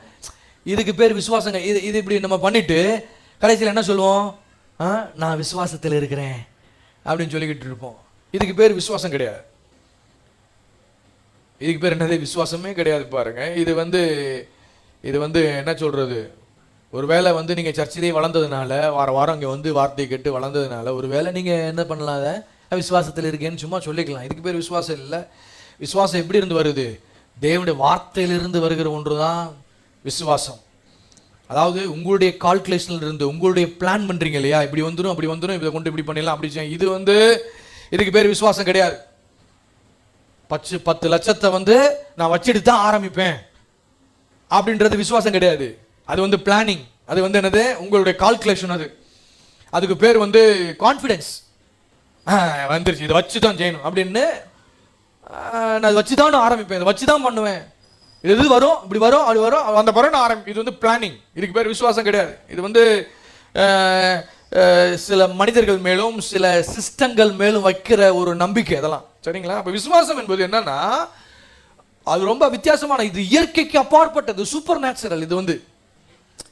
இதுக்கு பேர் விசுவாசங்க. இது இப்படி நம்ம பண்ணிட்டு கடைசியில் என்ன சொல்லுவோம்? நான் விசுவாசத்தில் இருக்கிறேன் அப்படின்னு சொல்லிக்கிட்டு இருப்போம். இதுக்கு பேர் விசுவாசம் கிடையாது. இதுக்கு பேர் என்னது? விசுவாசமே கிடையாது பாருங்க. இது என்ன சொல்றது? ஒருவேளை நீங்க சர்ச்சிலே வளர்ந்ததுனால, வாரம் இங்க வார்த்தை கேட்டு வளர்ந்ததுனால ஒருவேளை நீங்க என்ன பண்ணலாம்? விசுவாசத்தில் இருக்கேன்னு சும்மா சொல்லிக்கலாம். இதுக்கு பேர் விசுவாசம் இல்லை. விசுவாசம் எப்படி இருந்து வருது? தேவனுடைய வார்த்தையிலிருந்து வருகிற ஒன்றுதான் விசுவாசம். அதாவது உங்களுடைய கால்குலேஷன்ல இருந்து, உங்களுடைய பிளான் பண்றீங்க இல்லையா, இப்படி வந்துடும் அப்படி வந்துடும், இதை கொண்டு இப்படி பண்ணிடலாம் அப்படி செய்யும். இதுக்கு பேர் விசுவாசம் கிடையாது. 10 லட்சத்தை நான் வச்சுட்டு தான் ஆரம்பிப்பேன் அப்படின்றது விசுவாசம் கிடையாது. அது பிளானிங். அது என்னது? உங்களுடைய கால்குலேஷன். அதுக்கு பேர் கான்ஃபிடன்ஸ். வந்துருச்சு, இதை வச்சு தான் செய்யணும் அப்படின்னு, நான் இதை வச்சு தான் ஆரம்பிப்பேன், இதை வச்சு தான் பண்ணுவேன், இது வரும், இப்படி வரும், அப்படி வரும், அந்த பிறகு நான் ஆரம்பி. இது பிளானிங். இதுக்கு பேர் விசுவாசம் கிடையாது. இது சில மனிதர்கள் மேலும் சில சிஸ்டங்கள் மேலும் வைக்கிற ஒரு நம்பிக்கை, அதெல்லாம் சரிங்களா? அப்ப விசுவாசம் என்பது என்னன்னா, அது ரொம்ப வித்தியாசமான, இது இயற்கைக்கு அப்பாற்பட்டது, சூப்பர் நேச்சுரல். இது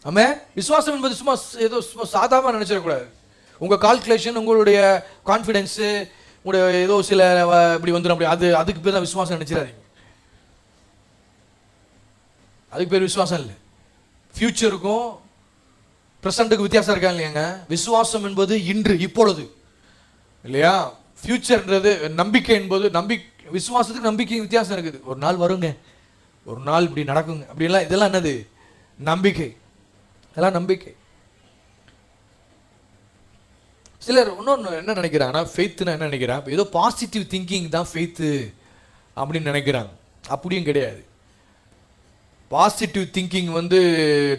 ஆமே. விசுவாசம் என்பது சும்மா ஏதோ சாதாரண நினைச்சிடக்கூடாது. உங்க கால்குலேஷன், உங்களுடைய கான்ஃபிடன்ஸ், உங்களுடைய ஏதோ சில இப்படி வந்துடும் அப்படி, அதுக்கு பேர் தான் விசுவாசம் நினைச்சிடாதீங்க. அதுக்கு பேர் விசுவாசம் இல்லை. ஃபியூச்சருக்கும் பிரசன்ட்டுக்கு வித்தியாசம் இருக்கா இல்லையாங்க? விசுவாசம் என்பது இன்று, இப்பொழுது இல்லையா? ஃபியூச்சர்ன்றது நம்பிக்கை என்பது விசுவாசத்துக்கு நம்பிக்கை வித்தியாசம் இருக்குது. ஒரு நாள் வருங்க, ஒரு நாள் இப்படி நடக்குங்க அப்படிலாம், இதெல்லாம் என்னது? நம்பிக்கை. இதெல்லாம் நம்பிக்கை. சிலர் இன்னொன்று என்ன நினைக்கிறாங்கன்னா, ஃபெய்த்னா என்ன நினைக்கிறாங்க? ஏதோ பாசிட்டிவ் திங்கிங் தான் ஃபெய்த்து அப்படின்னு நினைக்கிறாங்க. அப்படியும் கிடையாது. பாசிட்டிவ் திங்கிங்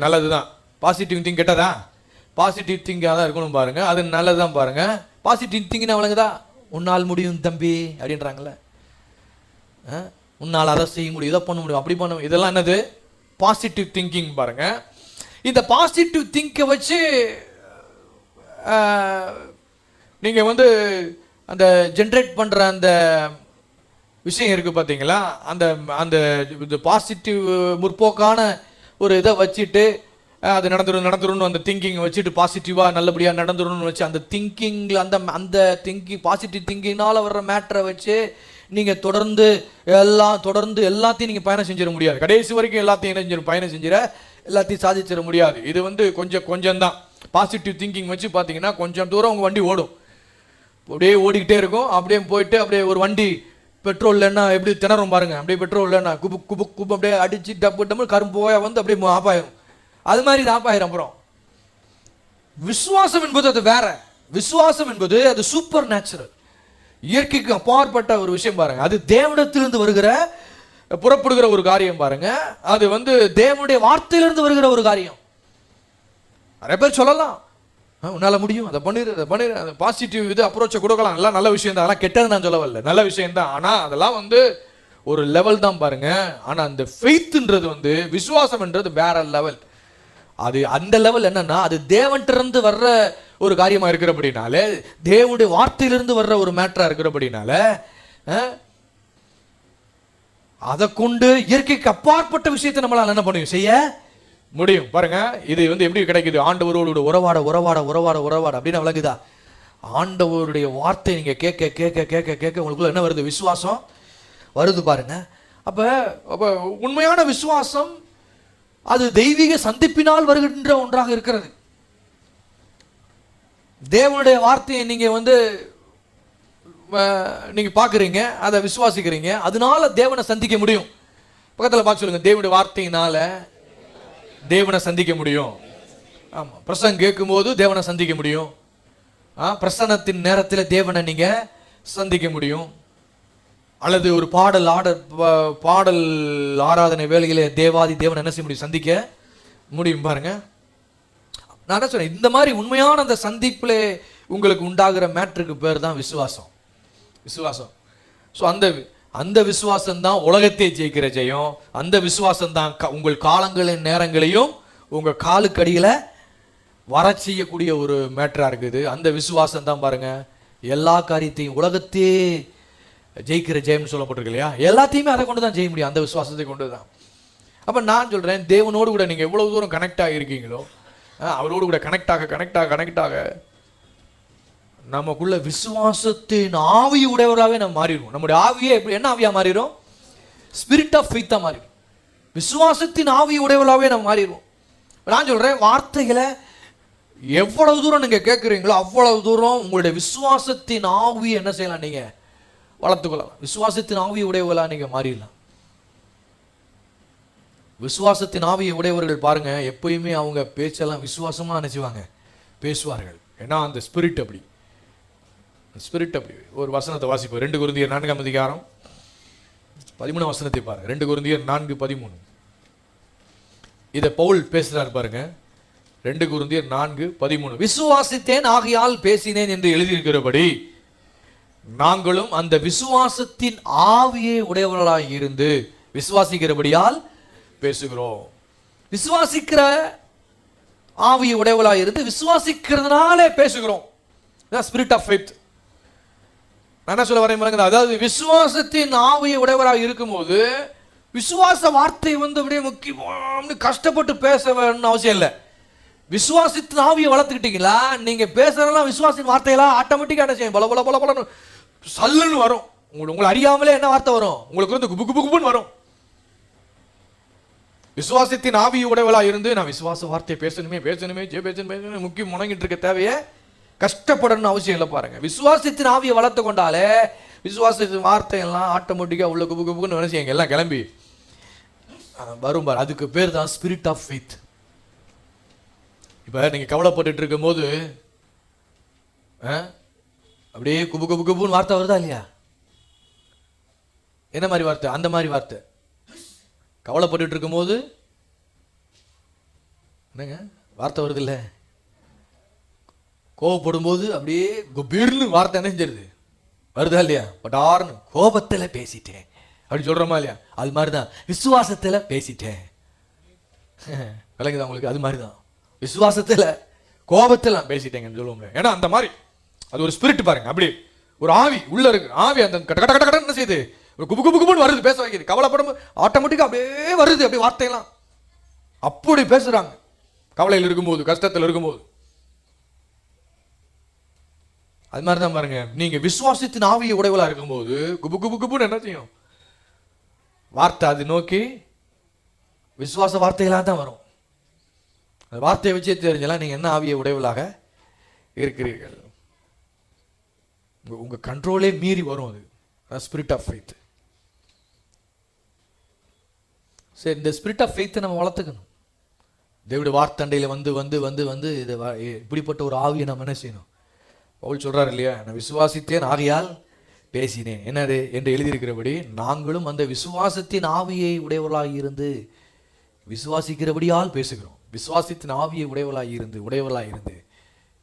நல்லது தான். பாசிட்டிவ் திங்க் கெட்டதா? பாசிட்டிவ் திங்காக தான் இருக்கணும் பாருங்க, அது நல்லது தான் பாருங்க. பாசிட்டிவ் திங்கிங் அவளுங்கதா, உன்னால் முடியும் தம்பி அப்படின்றாங்கல்ல, உன்னால் அதை செய்ய முடியும், இதை பண்ண முடியும், அப்படி பண்ண, இதெல்லாம் என்னது? பாசிட்டிவ் திங்கிங் பாருங்க. இந்த பாசிட்டிவ் திங்கை வச்சு நீங்க அந்த ஜென்ரேட் பண்ற அந்த விஷயம் இருக்கு பார்த்தீங்களா, அந்த பாசிட்டிவ் முற்போக்கான ஒரு இதை வச்சுட்டு அது நடந்துடும் அந்த திங்கிங் வச்சுட்டு பாசிட்டிவாக நல்லபடியாக நடந்துடணும்னு வச்சு அந்த திங்கிங்கில் அந்த திங்கிங் பாசிட்டிவ் திங்கிங்னால வர்ற மேட்டரை வச்சு நீங்கள் தொடர்ந்து எல்லாத்தையும் நீங்கள் பயணம் செஞ்சிட முடியாது. கடைசி வரைக்கும் எல்லாத்தையும் பயணம் செஞ்சிட எல்லாத்தையும் சாதிச்சிட முடியாது. இது கொஞ்சம் தான். பாசிட்டிவ் திங்கிங் வச்சு பார்த்தீங்கன்னா கொஞ்சம் தூரம் உங்கள் வண்டி ஓடும், அப்படியே ஓடிக்கிட்டே இருக்கும். அப்படியே போயிட்டு அப்படியே ஒரு வண்டி பெட்ரோல் இல்லைன்னா எப்படி திணறும் பாருங்க, அப்படியே பெட்ரோல் இல்லைன்னா குப்பு அப்படியே அடிச்சு டப்பு கரும்பு போயா அப்படியே ஆப்பாயிரும். அது மாதிரி இது ஆப்பாயிரம். அப்புறம் விசுவாசம் என்பது அது வேற. விசுவாசம் என்பது அது சூப்பர் நேச்சுரல், இயற்கைக்கு அப்பாற்பட்ட ஒரு விஷயம் பாருங்க. அது தேவனிடத்திலிருந்து வருகிற புறப்படுகிற ஒரு காரியம் பாருங்க. அது தேவனுடைய வார்த்தையிலிருந்து வருகிற ஒரு காரியம். நிறைய பேர் சொல்லலாம், உன்னால முடியும், அதை பண்ணிடு அந்த பாசிட்டிவ் இது அப்ரோச்சை கொடுக்கலாம், எல்லாம் நல்ல விஷயம் தான், அதெல்லாம் கெட்டது நான் சொல்ல வரல, நல்ல விஷயம் தான். ஆனா அதெல்லாம் ஒரு லெவல் தான் பாருங்க. ஆனா அந்த ஃபெய்த்ன்றது வந்து, விசுவாசம்ன்றது வேற லெவல். அது அந்த லெவல் என்னன்னா, அது தேவன்கிட்ட வர்ற ஒரு காரியமா இருக்கிறபடினால, தேவனுடைய வார்த்தையிலிருந்து வர்ற ஒரு மேட்டரா இருக்கிறபடினால, அதை கொண்டு இயற்கைக்கு அப்பாற்பட்ட விஷயத்தை நம்மளால என்ன பண்ண செய்ய முடியும். பாருங்க, இது வந்து எப்படி கிடைக்குது? ஆண்டவரோடு உறவாட உறவாட உறவாட உறவாட அப்படின்னு விளங்குதா? ஆண்டவருடைய வார்த்தை நீங்க கேட்க கேட்க கேட்க கேட்க உங்களுக்குள்ள என்ன வருது? விசுவாசம் வருது பாருங்க. அப்ப அப்ப உண்மையான விசுவாசம் அது தெய்வீக சந்திப்பினால் வருகின்ற ஒன்றாக இருக்கிறது. தேவனுடைய வார்த்தையை நீங்க வந்து நீங்க பாக்குறீங்க, அதை விசுவாசிக்கிறீங்க, அதனால தேவனை சந்திக்க முடியும். பக்கத்துல பார்த்து சொல்லுங்க, தேவனுடைய வார்த்தையினால தேவனை சந்திக்க முடியும். ஆமா, பிரசங்கம் கேட்கும் போது தேவனை சந்திக்க முடியும். பிரசன்னத்தின் நேரத்தில் தேவனை நீங்க சந்திக்க முடியும். அல்லது ஒரு பாடல் ஆராதனை வேலையில தேவாதி தேவனை என்ன செய்ய முடியும்? சந்திக்க முடியும். பாருங்க, நான் என்ன சொன்னேன், இந்த மாதிரி உண்மையான அந்த சந்திப்புல உங்களுக்கு உண்டாகிற மேட்ருக்கு பேர் தான் விசுவாசம். விசுவாசம். ஸோ அந்த விசுவாசம் தான் உலகத்தை ஜெயிக்கிற ஜெயம். அந்த விசுவாசம் தான் உங்கள் காலங்களின் நேரங்களையும் உங்க காலுக்கடியில வர செய்யக்கூடிய ஒரு மேட்டரா இருக்குது. அந்த விசுவாசம் தான் பாருங்க எல்லா காரியத்தையும், உலகத்தையே ஜெயிக்கிற ஜெயம்னு சொல்லப்பட்டிருக்கு இல்லையா? எல்லாத்தையுமே அதை கொண்டு தான் செய்ய முடியும், அந்த விசுவாசத்தை கொண்டு தான். அப்ப நான் சொல்றேன், தேவனோடு கூட நீங்க எவ்வளவு தூரம் கனெக்ட் ஆகிருக்கீங்களோ, அவரோடு கூட கனெக்ட் ஆக நமக்குள்ள விசுவாசத்தின் ஆவி உடையவராகவே நம்ம மாறிடுவோம். நம்முடைய ஆவியே என்ன ஆவியா மாறிடும்? ஸ்பிரிட் ஆஃப் ஃபெய்த்தா மாறிடும். விசுவாசத்தின் ஆவி உடையவராகவே நம்ம மாறிடுவோம். நான் சொல்றேன், வார்த்தைகளை எவ்வளவு தூரம் நீங்க கேட்குறீங்களோ அவ்வளவு தூரம் உங்களுடைய விசுவாசத்தின் ஆவி என்ன செய்யலாம்? நீங்க வளர்த்துக்கொள்ளலாம். விசுவாசத்தின் ஆவி உடையவர்களா நீங்க மாறிடலாம். விசுவாசத்தின் ஆவியை உடையவர்கள் பாருங்க, எப்பயுமே அவங்க பேச்செல்லாம் விசுவாசமா நினைச்சுவாங்க பேசுவார்கள். ஏன்னா அந்த ஸ்பிரிட் அப்படி. ஒரு வசனத்தை வாசிப்போம். 2 கொரிந்தியர் 4ஆம் அதிகாரம் 13 வசனத்தை பாருங்க. 2 கொரிந்தியர் 4:13. இதை பவுல் பேசுறாரு பாருங்க. 2 கொரிந்தியர் 4:13. விசுவாசித்தேன் ஆகையால் பேசினேன் என்று எழுதியிருக்கிறபடி நாங்களும் அந்த விசுவாசத்தின் ஆவியை உடையவர்களாய் இருந்து விசுவாசிக்கிறபடியால் பேசுகிறோம். விசுவாசிக்கிற ஆவியை உடையவர்களாய் இருந்து விசுவாசிக்கிறதுனால பேசுகிறோம். Spirit of faith. நான் என்ன சொல்ல வரேன்? அதாவது விசுவாசத்தின் ஆவியை உடையவராக இருக்கும்போது விசுவாச வார்த்தை வந்து அப்படியே முக்கியம் கஷ்டப்பட்டு பேச வேணும்னு அவசியம் இல்லை. விசுவாசத்தின் ஆவியை வளர்த்துக்கிட்டீங்களா, நீங்க பேசுறதெல்லாம் விசுவாசின் வார்த்தையெல்லாம் ஆட்டோமேட்டிக்கா என்ன செய்யும்? பல பல பல பலன்னு சல்லுன்னு வரும். உங்களை அறியாமலே என்ன வார்த்தை வரும்? உங்களுக்கு வந்து குபு குபு குபுன்னு வரும். விசுவாசத்தின் ஆவி உடையவளா இருந்து நான் விசுவாச வார்த்தையை பேசணுமே முக்கியம் முணங்கிட்டு இருக்க தேவையே கஷ்டப்படணும்னு அவசியம் இல்லை. பாருங்க, விசுவாசத்தின் ஆவியை வளர்த்து கொண்டாலே விசுவாசத்தின் வார்த்தையெல்லாம் ஆட்டோமேட்டிக்கா உள்ள குபு குபுன்னு என்ன செய்யுங்க? எல்லாம் கிளம்பி வரும் பாரு. அதுக்கு பேர் தான் ஸ்பிரிட் ஆஃப் ஃபெய்த். இப்ப நீங்க கவலைப்பட்டு இருக்கும் போது அப்படியே குபு குபு குபுன்னு வார்த்தை வருதா இல்லையா? என்ன மாதிரி வார்த்தை? அந்த மாதிரி வார்த்தை. கவலைப்பட்டு இருக்கும் போது என்னங்க வார்த்தை வருது இல்ல? கோபப்படும் போது அப்படியே குபீர்னு வார்த்தை என்ன செஞ்சிருது? வருதா இல்லையா? பட்டார்னு கோபத்துல பேசிட்டேன் அப்படி சொல்றோமா இல்லையா? அது மாதிரிதான் விசுவாசத்துல பேசிட்டேன். விளங்குதா உங்களுக்கு? அது மாதிரிதான் விசுவாசத்துல கோபத்துல பேசிட்டேங்கன்னு சொல்லுவோம். ஏன்னா அந்த மாதிரி அது ஒரு ஸ்பிரிட் பாருங்க. அப்படி ஒரு ஆவி உள்ள இருக்கு. ஆவி அந்த கட்ட கட்ட கட்ட என்ன செய்யுது? ஒரு குபு குபு குபுன்னு வருது, பேச வைக்குது. கவலைப்படும் ஆட்டோமேட்டிக்கா அப்படியே வருது அப்படி வார்த்தையெல்லாம். அப்படி பேசுறாங்க கவலையில் இருக்கும்போது, கஷ்டத்தில் இருக்கும்போது. அது மாதிரி தான் பாருங்க, நீங்க விசுவாசத்தின் ஆவியை உடையவளா இருக்கும்போது குபு குபு குபுன்னு என்ன செய்யும்? வார்த்தை அது நோக்கி விசுவாச வார்த்தைகளாக தான் வரும். அந்த வார்த்தையை வச்சே தெரிஞ்சலாம் நீங்க என்ன ஆவியை உடையவளாக இருக்கிறீர்கள். உங்க கண்ட்ரோலே மீறி வரும். அது ஸ்பிரிட் ஆஃப் ஃபெய்த். சரி, இந்த ஸ்பிரிட் ஆஃப் ஃபெய்த்தை நம்ம வளர்த்துக்கணும். தேவனுடைய வார்த்தண்டையில் வந்து வந்து வந்து வந்து இது இப்படிப்பட்ட ஒரு ஆவியை நம்ம என்ன செய்யணும்? பவுல் சொல்றாரு இல்லையா, நான் விசுவாசித்தேன் ஆகையால் பேசினேன் என்னது என்று எழுதியிருக்கிறபடி நாங்களும் அந்த விசுவாசத்தின் ஆவியை உடையவர்களாக இருந்து விசுவாசிக்கிறபடியால் பேசுகிறோம். விசுவாசத்தின் ஆவியை உடையவர்களாக இருந்து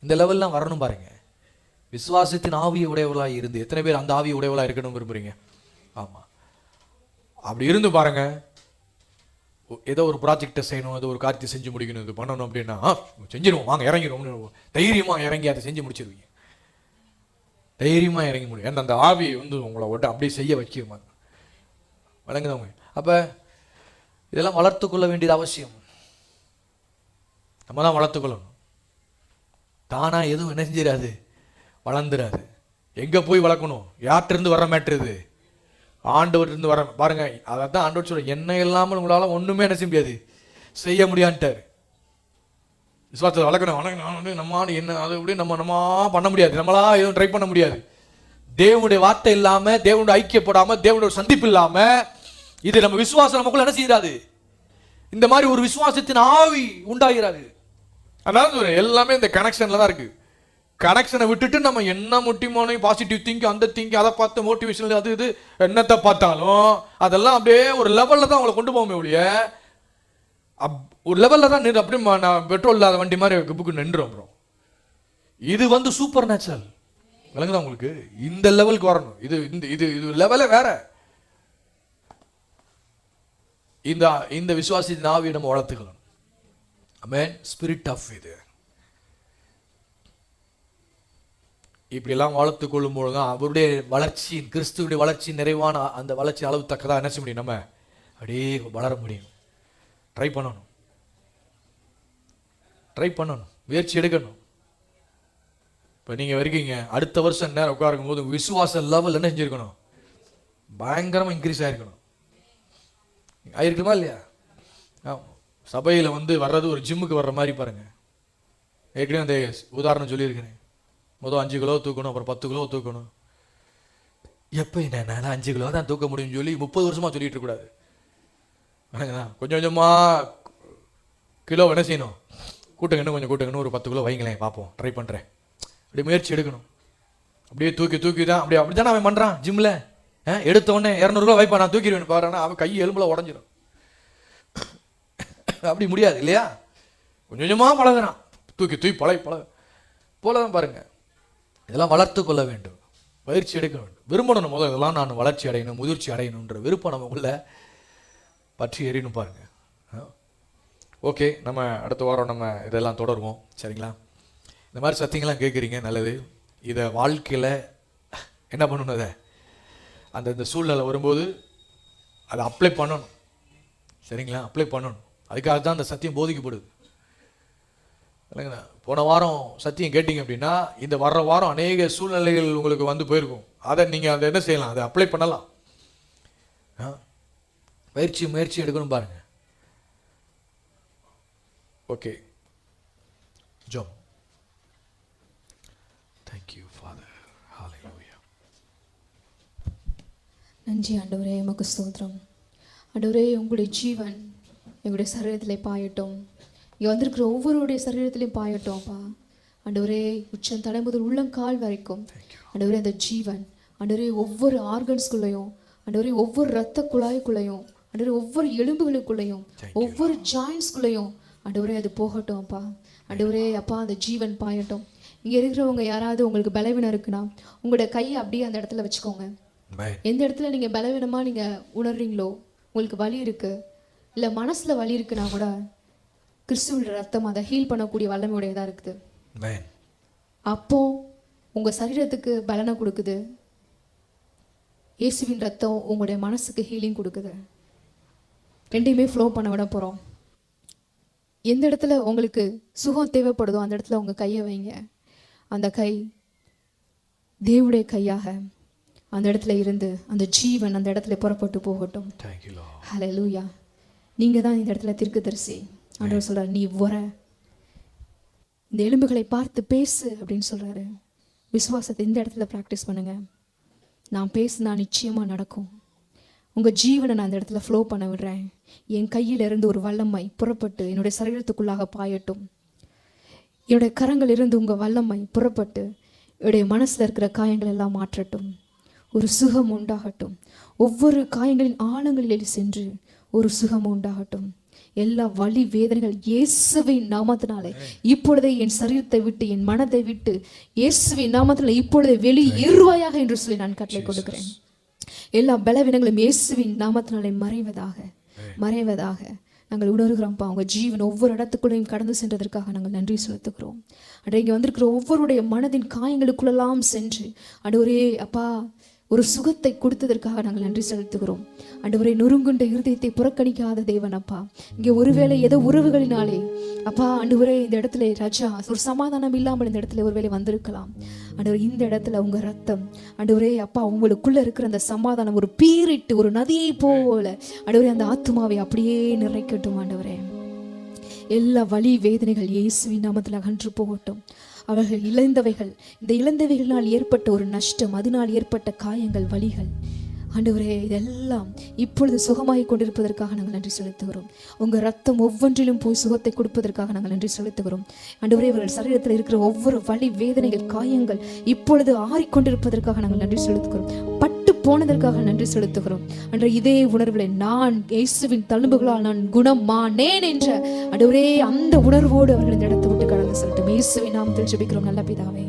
இந்த லெவல்லாம் வரணும் பாருங்க. விசுவாசத்தின் ஆவியை உடையவர்களாக இருந்து எத்தனை பேர் அந்த ஆவியை உடையவர்களாக இருக்கணும் விரும்புறீங்க? ஆமா, அப்படி இருந்து பாருங்க, ஏதோ ஒரு ப்ராஜெக்டை செய்யணும், ஏதோ ஒரு காரியத்தை செஞ்சு முடிக்கணும், இது பண்ணணும் அப்படின்னா செஞ்சிருவோம், வாங்க இறங்கிடுவோம், தைரியமாக இறங்கி அதை செஞ்சு முடிச்சிருவீங்க. தைரியமாக இறங்கி முடியும். ஏன்னா அந்த ஆவி வந்து உங்களை விட்டு அப்படியே செய்ய வைக்கிறமா வழங்குதவங்க. அப்போ இதெல்லாம் வளர்த்து கொள்ள வேண்டியது அவசியம். நம்ம தான் வளர்த்துக்கொள்ளணும். தானாக எதுவும் என்ன செஞ்சிடாது, வளர்ந்துடாது. எங்கே போய் வளர்க்கணும்? யார்கிட்டருந்து வர மேட்டுருது? ஆண்டவர்கிட்டருந்து வர. பாருங்க, அதை தான் ஆண்டவர் சொல்ற, என்ன இல்லாமல் உங்களால் ஒன்றுமே என்ன செய்ய முடியாது, செய்ய முடியான்ட்டார். விசுவாசத்தை வளர்க்கணும். நம்ம என்ன அது இப்படி நம்ம பண்ண முடியாது, நம்மளா எதுவும் ட்ரை பண்ண முடியாது. தேவனுடைய வார்த்தை இல்லாமல், தேவனுடைய ஐக்கியப்படாமல், தேவனுடைய சந்திப்பு இல்லாமல் இது நம்ம விசுவாசம் நமக்குள்ள என்ன செய்யாது, இந்த மாதிரி ஒரு விசுவாசத்தின் ஆவி உண்டாகிறாரு. அதனால எல்லாமே இந்த கனெக்ஷன்ல தான் இருக்கு. கனெக்ஷனை விட்டுட்டு நம்ம என்ன மோட்டிவான பாசிட்டிவ் திங்க், அந்த திங்க், அதை பார்த்து மோட்டிவேஷன், அது இது என்னத்தை பார்த்தாலும் அதெல்லாம் அப்படியே ஒரு லெவலில் தான் அவங்களை கொண்டு போவோமே ஒழிய, ஒரு லெவலில் தான் நின்று அப்படியே நான் பெட்ரோல் இல்லாத வண்டி மாதிரி புக்கு நின்றும். அப்புறம் இது வந்து சூப்பர் நேச்சுரல். விளங்குதா உங்களுக்கு? இந்த லெவலுக்கு வரணும். இது இந்த இது இது லெவலே வேற. இந்த விசுவாசத்தின் ஆவியை நம்ம வளர்த்துக்கலாம். ஆமென். ஸ்பிரிட் ஆஃப் இது இப்படியெல்லாம் வளர்த்து கொள்ளும் பொழுது தான் அவருடைய வளர்ச்சியின், கிறிஸ்துவுடைய வளர்ச்சி நிறைவான அந்த வளர்ச்சி அளவு தக்கதாக என்ன செய்ய முடியும், நம்ம அப்படியே வளர முடியும். ட்ரை பண்ணணும், முயற்சி எடுக்கணும். இப்போ நீங்கள் இருக்கீங்க, அடுத்த வருஷம் நேரம் உட்காருக்கும் போது விசுவாச லெவல் என்ன செஞ்சுருக்கணும், பயங்கரமாக இன்க்ரீஸ் ஆகிருக்கணும். ஆயிருக்குமா இல்லையா? சபையில் வந்து வர்றது ஒரு ஜிம்முக்கு வர்ற மாதிரி பாருங்கள். ஏற்கனவே அந்த உதாரணம் சொல்லியிருக்கிறேன். முதல் 5 கிலோ தூக்கணும், அப்புறம் 10 கிலோ தூக்கணும். எப்போ என்னால் 5 கிலோ தான் தூக்க முடியும்னு சொல்லி 30 வருஷமாக சொல்லிட்டு இருக்கக்கூடாது. வணங்கண்ணா, கொஞ்சம் கொஞ்சமாக கிலோ என்ன செய்யணும், கூட்டுங்கன்னு கொஞ்சம் கூட்டுங்கன்னு ஒரு 10 கிலோ வைங்களேன், பார்ப்போம், ட்ரை பண்ணுறேன். அப்படி முயற்சி எடுக்கணும். அப்படியே தூக்கி தான் அப்படி தானே அவன் பண்ணுறான் ஜிம்மில். எடுத்த உடனே 200 கிலோ வைப்பான், நான் தூக்கிடுவேன் பாருன்னா அவன் கை எலும்புல உடஞ்சிடும். அப்படி முடியாது இல்லையா? கொஞ்சம் கொஞ்சமாக பழகுறான், தூக்கி பழக போல தான் பாருங்க. இதெல்லாம் வளர்த்து கொள்ள வேண்டும், பயிற்சி எடுக்க வேண்டும், விரும்பணும். முதல் இதெல்லாம் நான் வளர்ச்சி அடையணும், முதிர்ச்சி அடையணுன்ற விருப்பம் நமக்குள்ள பற்றி எறியணும் பாருங்க. ஓகே, நம்ம அடுத்த வாரம் நம்ம இதெல்லாம் தொடருவோம், சரிங்களா? இந்த மாதிரி சத்தியங்கள்லாம் கேட்குறீங்க, நல்லது. இதை வாழ்க்கையில் என்ன பண்ணணும், அதை அந்த சூழ்நிலை வரும்போது அதை அப்ளை பண்ணணும், சரிங்களா? அப்ளை பண்ணணும். அதுக்காக தான் அந்த சத்தியம் போதிக்கப்படுது இல்லைங்களா? போன வாரம் சத்தியம் கேட்டிங்க அப்படின்னா இந்த வர்ற வாரம் அநேக சூழ்நிலைகள் உங்களுக்கு வந்து போயிருக்கும். அதை நீங்கள் அதை என்ன செய்யலாம், அதை அப்ளை பண்ணலாம். முயற்சி எடுக்கணும் பாருங்க. ஓகே, ஜோம். Thank you father. ஹல்லேலூயா. நன்றி ஆண்டவரே, உமக்கு ஸ்தோத்திரம். ஆண்டவரே, உங்களுடைய ஜீவன் எங்களுடைய சரீரத்தில் பாயட்டும், இங்கே வந்திருக்கிற ஒவ்வொருடைய சரீரத்திலையும் பாயட்டும் அப்பா. ஆண்டவரே, உச்சம் தலை முதல் உள்ளங்கால் வரைக்கும் ஆண்டவரே அந்த ஜீவன் ஆண்டவரே ஒவ்வொரு ஆர்கன்ஸ்குள்ளேயும், ஆண்டவரே ஒவ்வொரு இரத்த குழாய்க்குள்ளேயும், ஆண்டவரே ஒவ்வொரு எலும்புகளுக்குள்ளேயும், ஒவ்வொரு ஜாயின்ஸ்குள்ளேயும் ஆண்டவரே அது போகட்டும் அப்பா. ஆண்டவரே அப்பா, அந்த ஜீவன் பாயட்டும். இங்கே இருக்கிறவங்க யாராவது உங்களுக்கு பலவீனம் இருக்குன்னா உங்களோட கையை அப்படியே அந்த இடத்துல வச்சுக்கோங்க. எந்த இடத்துல நீங்கள் பலவீனமாக நீங்கள் உணர்றீங்களோ, உங்களுக்கு வலி இருக்குது, இல்லை மனசில் வலி இருக்குன்னா கூட கிறிஸ்துவோட ரத்தம் அதை ஹீல் பண்ணக்கூடிய வல்லமையுடையதாக இருக்குது. அப்போ உங்கள் சரீரத்துக்கு பலனை கொடுக்குது. இயேசுவின் ரத்தம் உங்களுடைய மனசுக்கு ஹீலிங் கொடுக்குது. ரெண்டையுமே ஃப்ளோ பண்ண விட போகிறோம். எந்த இடத்துல உங்களுக்கு சுகம் தேவைப்படுதோ அந்த இடத்துல உங்கள் கையை வைங்க. அந்த கை தேவனுடைய கையாக அந்த இடத்துல இருந்து அந்த ஜீவன் அந்த இடத்துல புறப்பட்டு போகட்டும். ஹல்லேலூயா. நீங்கள் தான் இந்த இடத்துல தீர்க்கதரிசி. ஆண்டவர் சொல்கிறார், நீ வர இந்த எலும்புகளை பார்த்து பேசு அப்படின்னு சொல்கிறாரு. விசுவாசத்தை இந்த இடத்துல ப்ராக்டிஸ் பண்ணுங்கள். நான் பேசுனா நிச்சயமாக நடக்கும். உங்கள் ஜீவனை நான் அந்த இடத்துல ஃப்ளோ பண்ண விடுறேன். என் கையிலிருந்து ஒரு வல்லமை புறப்பட்டு என்னுடைய சரீரத்துக்குள்ளாக பாயட்டும். என்னுடைய கரங்களிலிருந்து உங்கள் வல்லமை புறப்பட்டு என்னுடைய மனசில் இருக்கிற காயங்கள் எல்லாம் மாற்றட்டும். ஒரு சுகம் உண்டாகட்டும். ஒவ்வொரு காயங்களின் ஆழங்களில் சென்று ஒரு சுகம் உண்டாகட்டும். எல்லா வலி வேதனைகள் இயேசுவின் நாமத்தினாலே இப்பொழுதே என் சரீரத்தை விட்டு என் மனதை விட்டு இயேசுவின் நாமத்தினாலே இப்பொழுதே வெளியேறுவாயாக என்று சொல்லி நான் கட்டளை கொடுக்கிறேன். எல்லா பலவீனங்களும் இயேசுவின் நாமத்தினாலே மறைவதாக நாங்கள் உணர்கிறோம்ப்பா. அவங்க ஜீவன் ஒவ்வொரு இடத்துக்குள்ளையும் கடந்து சென்றதற்காக நாங்கள் நன்றி செலுத்துகிறோம். இங்கே வந்திருக்கிற ஒவ்வொருடைய மனதின் காயங்களுக்குள்ளெல்லாம் சென்று ஆண்டவரே அப்பா ஒரு சுகத்தை கொடுத்ததற்காக நாங்கள் நன்றி செலுத்துகிறோம். ஆண்டவரே நொறுங்குண்ட இருதயத்தை புறக்கணிக்காத தேவன் அப்பா. இங்கே ஒருவேளை ஏதோ உறவுகளினாலே அப்பா ஆண்டவரே இந்த இடத்துல ராஜா ஒரு சமாதானம் இல்லாமல் இந்த இடத்துல ஒருவேளை வந்திருக்கலாம். ஆண்டவரே இந்த இடத்துல உங்க ரத்தம் ஆண்டவரே அப்பா உங்களுக்குள்ள இருக்கிற அந்த சமாதானம் ஒரு பீரிட்டு ஒரு நதியை போல ஆண்டவரே அந்த ஆத்துமாவை அப்படியே நிறைக்கட்டும். ஆண்டவரே எல்லா வலி வேதனைகள் இயேசுவின் நாமத்தில் அகன்று போகட்டும். அவர்கள் இழந்தவைகள், இந்த இழந்தவைகளினால் ஏற்பட்ட ஒரு நஷ்டம், அதனால் ஏற்பட்ட காயங்கள், வலிகள் ஆண்டவரே இதெல்லாம் இப்பொழுது சுகமாகி கொண்டிருப்பதற்காக நாங்கள் நன்றி செலுத்துகிறோம். உங்கள் ரத்தம் ஒவ்வொன்றிலும் போய் சுகத்தை கொடுப்பதற்காக நாங்கள் நன்றி செலுத்துகிறோம். ஆண்டவரே இவர்கள் சரீரத்தில் இருக்கிற ஒவ்வொரு வலி வேதனைகள் காயங்கள் இப்பொழுது ஆறிக்கொண்டிருப்பதற்காக நாங்கள் நன்றி செலுத்துகிறோம். பட்டு போனதற்காக நன்றி செலுத்துகிறோம். அன்று இதே உணர்வுகளை நான் இயேசுவின் தழும்புகளால் நான் குணமானேன் என்ற ஆண்டவரே அந்த உணர்வோடு அவர்கள் இந்த இடத்தை விட்டு கடந்து செல்லட்டும். இயேசுவின் நாமத்தில் ஜெபிக்கிறோம் நல்ல பிதாவே.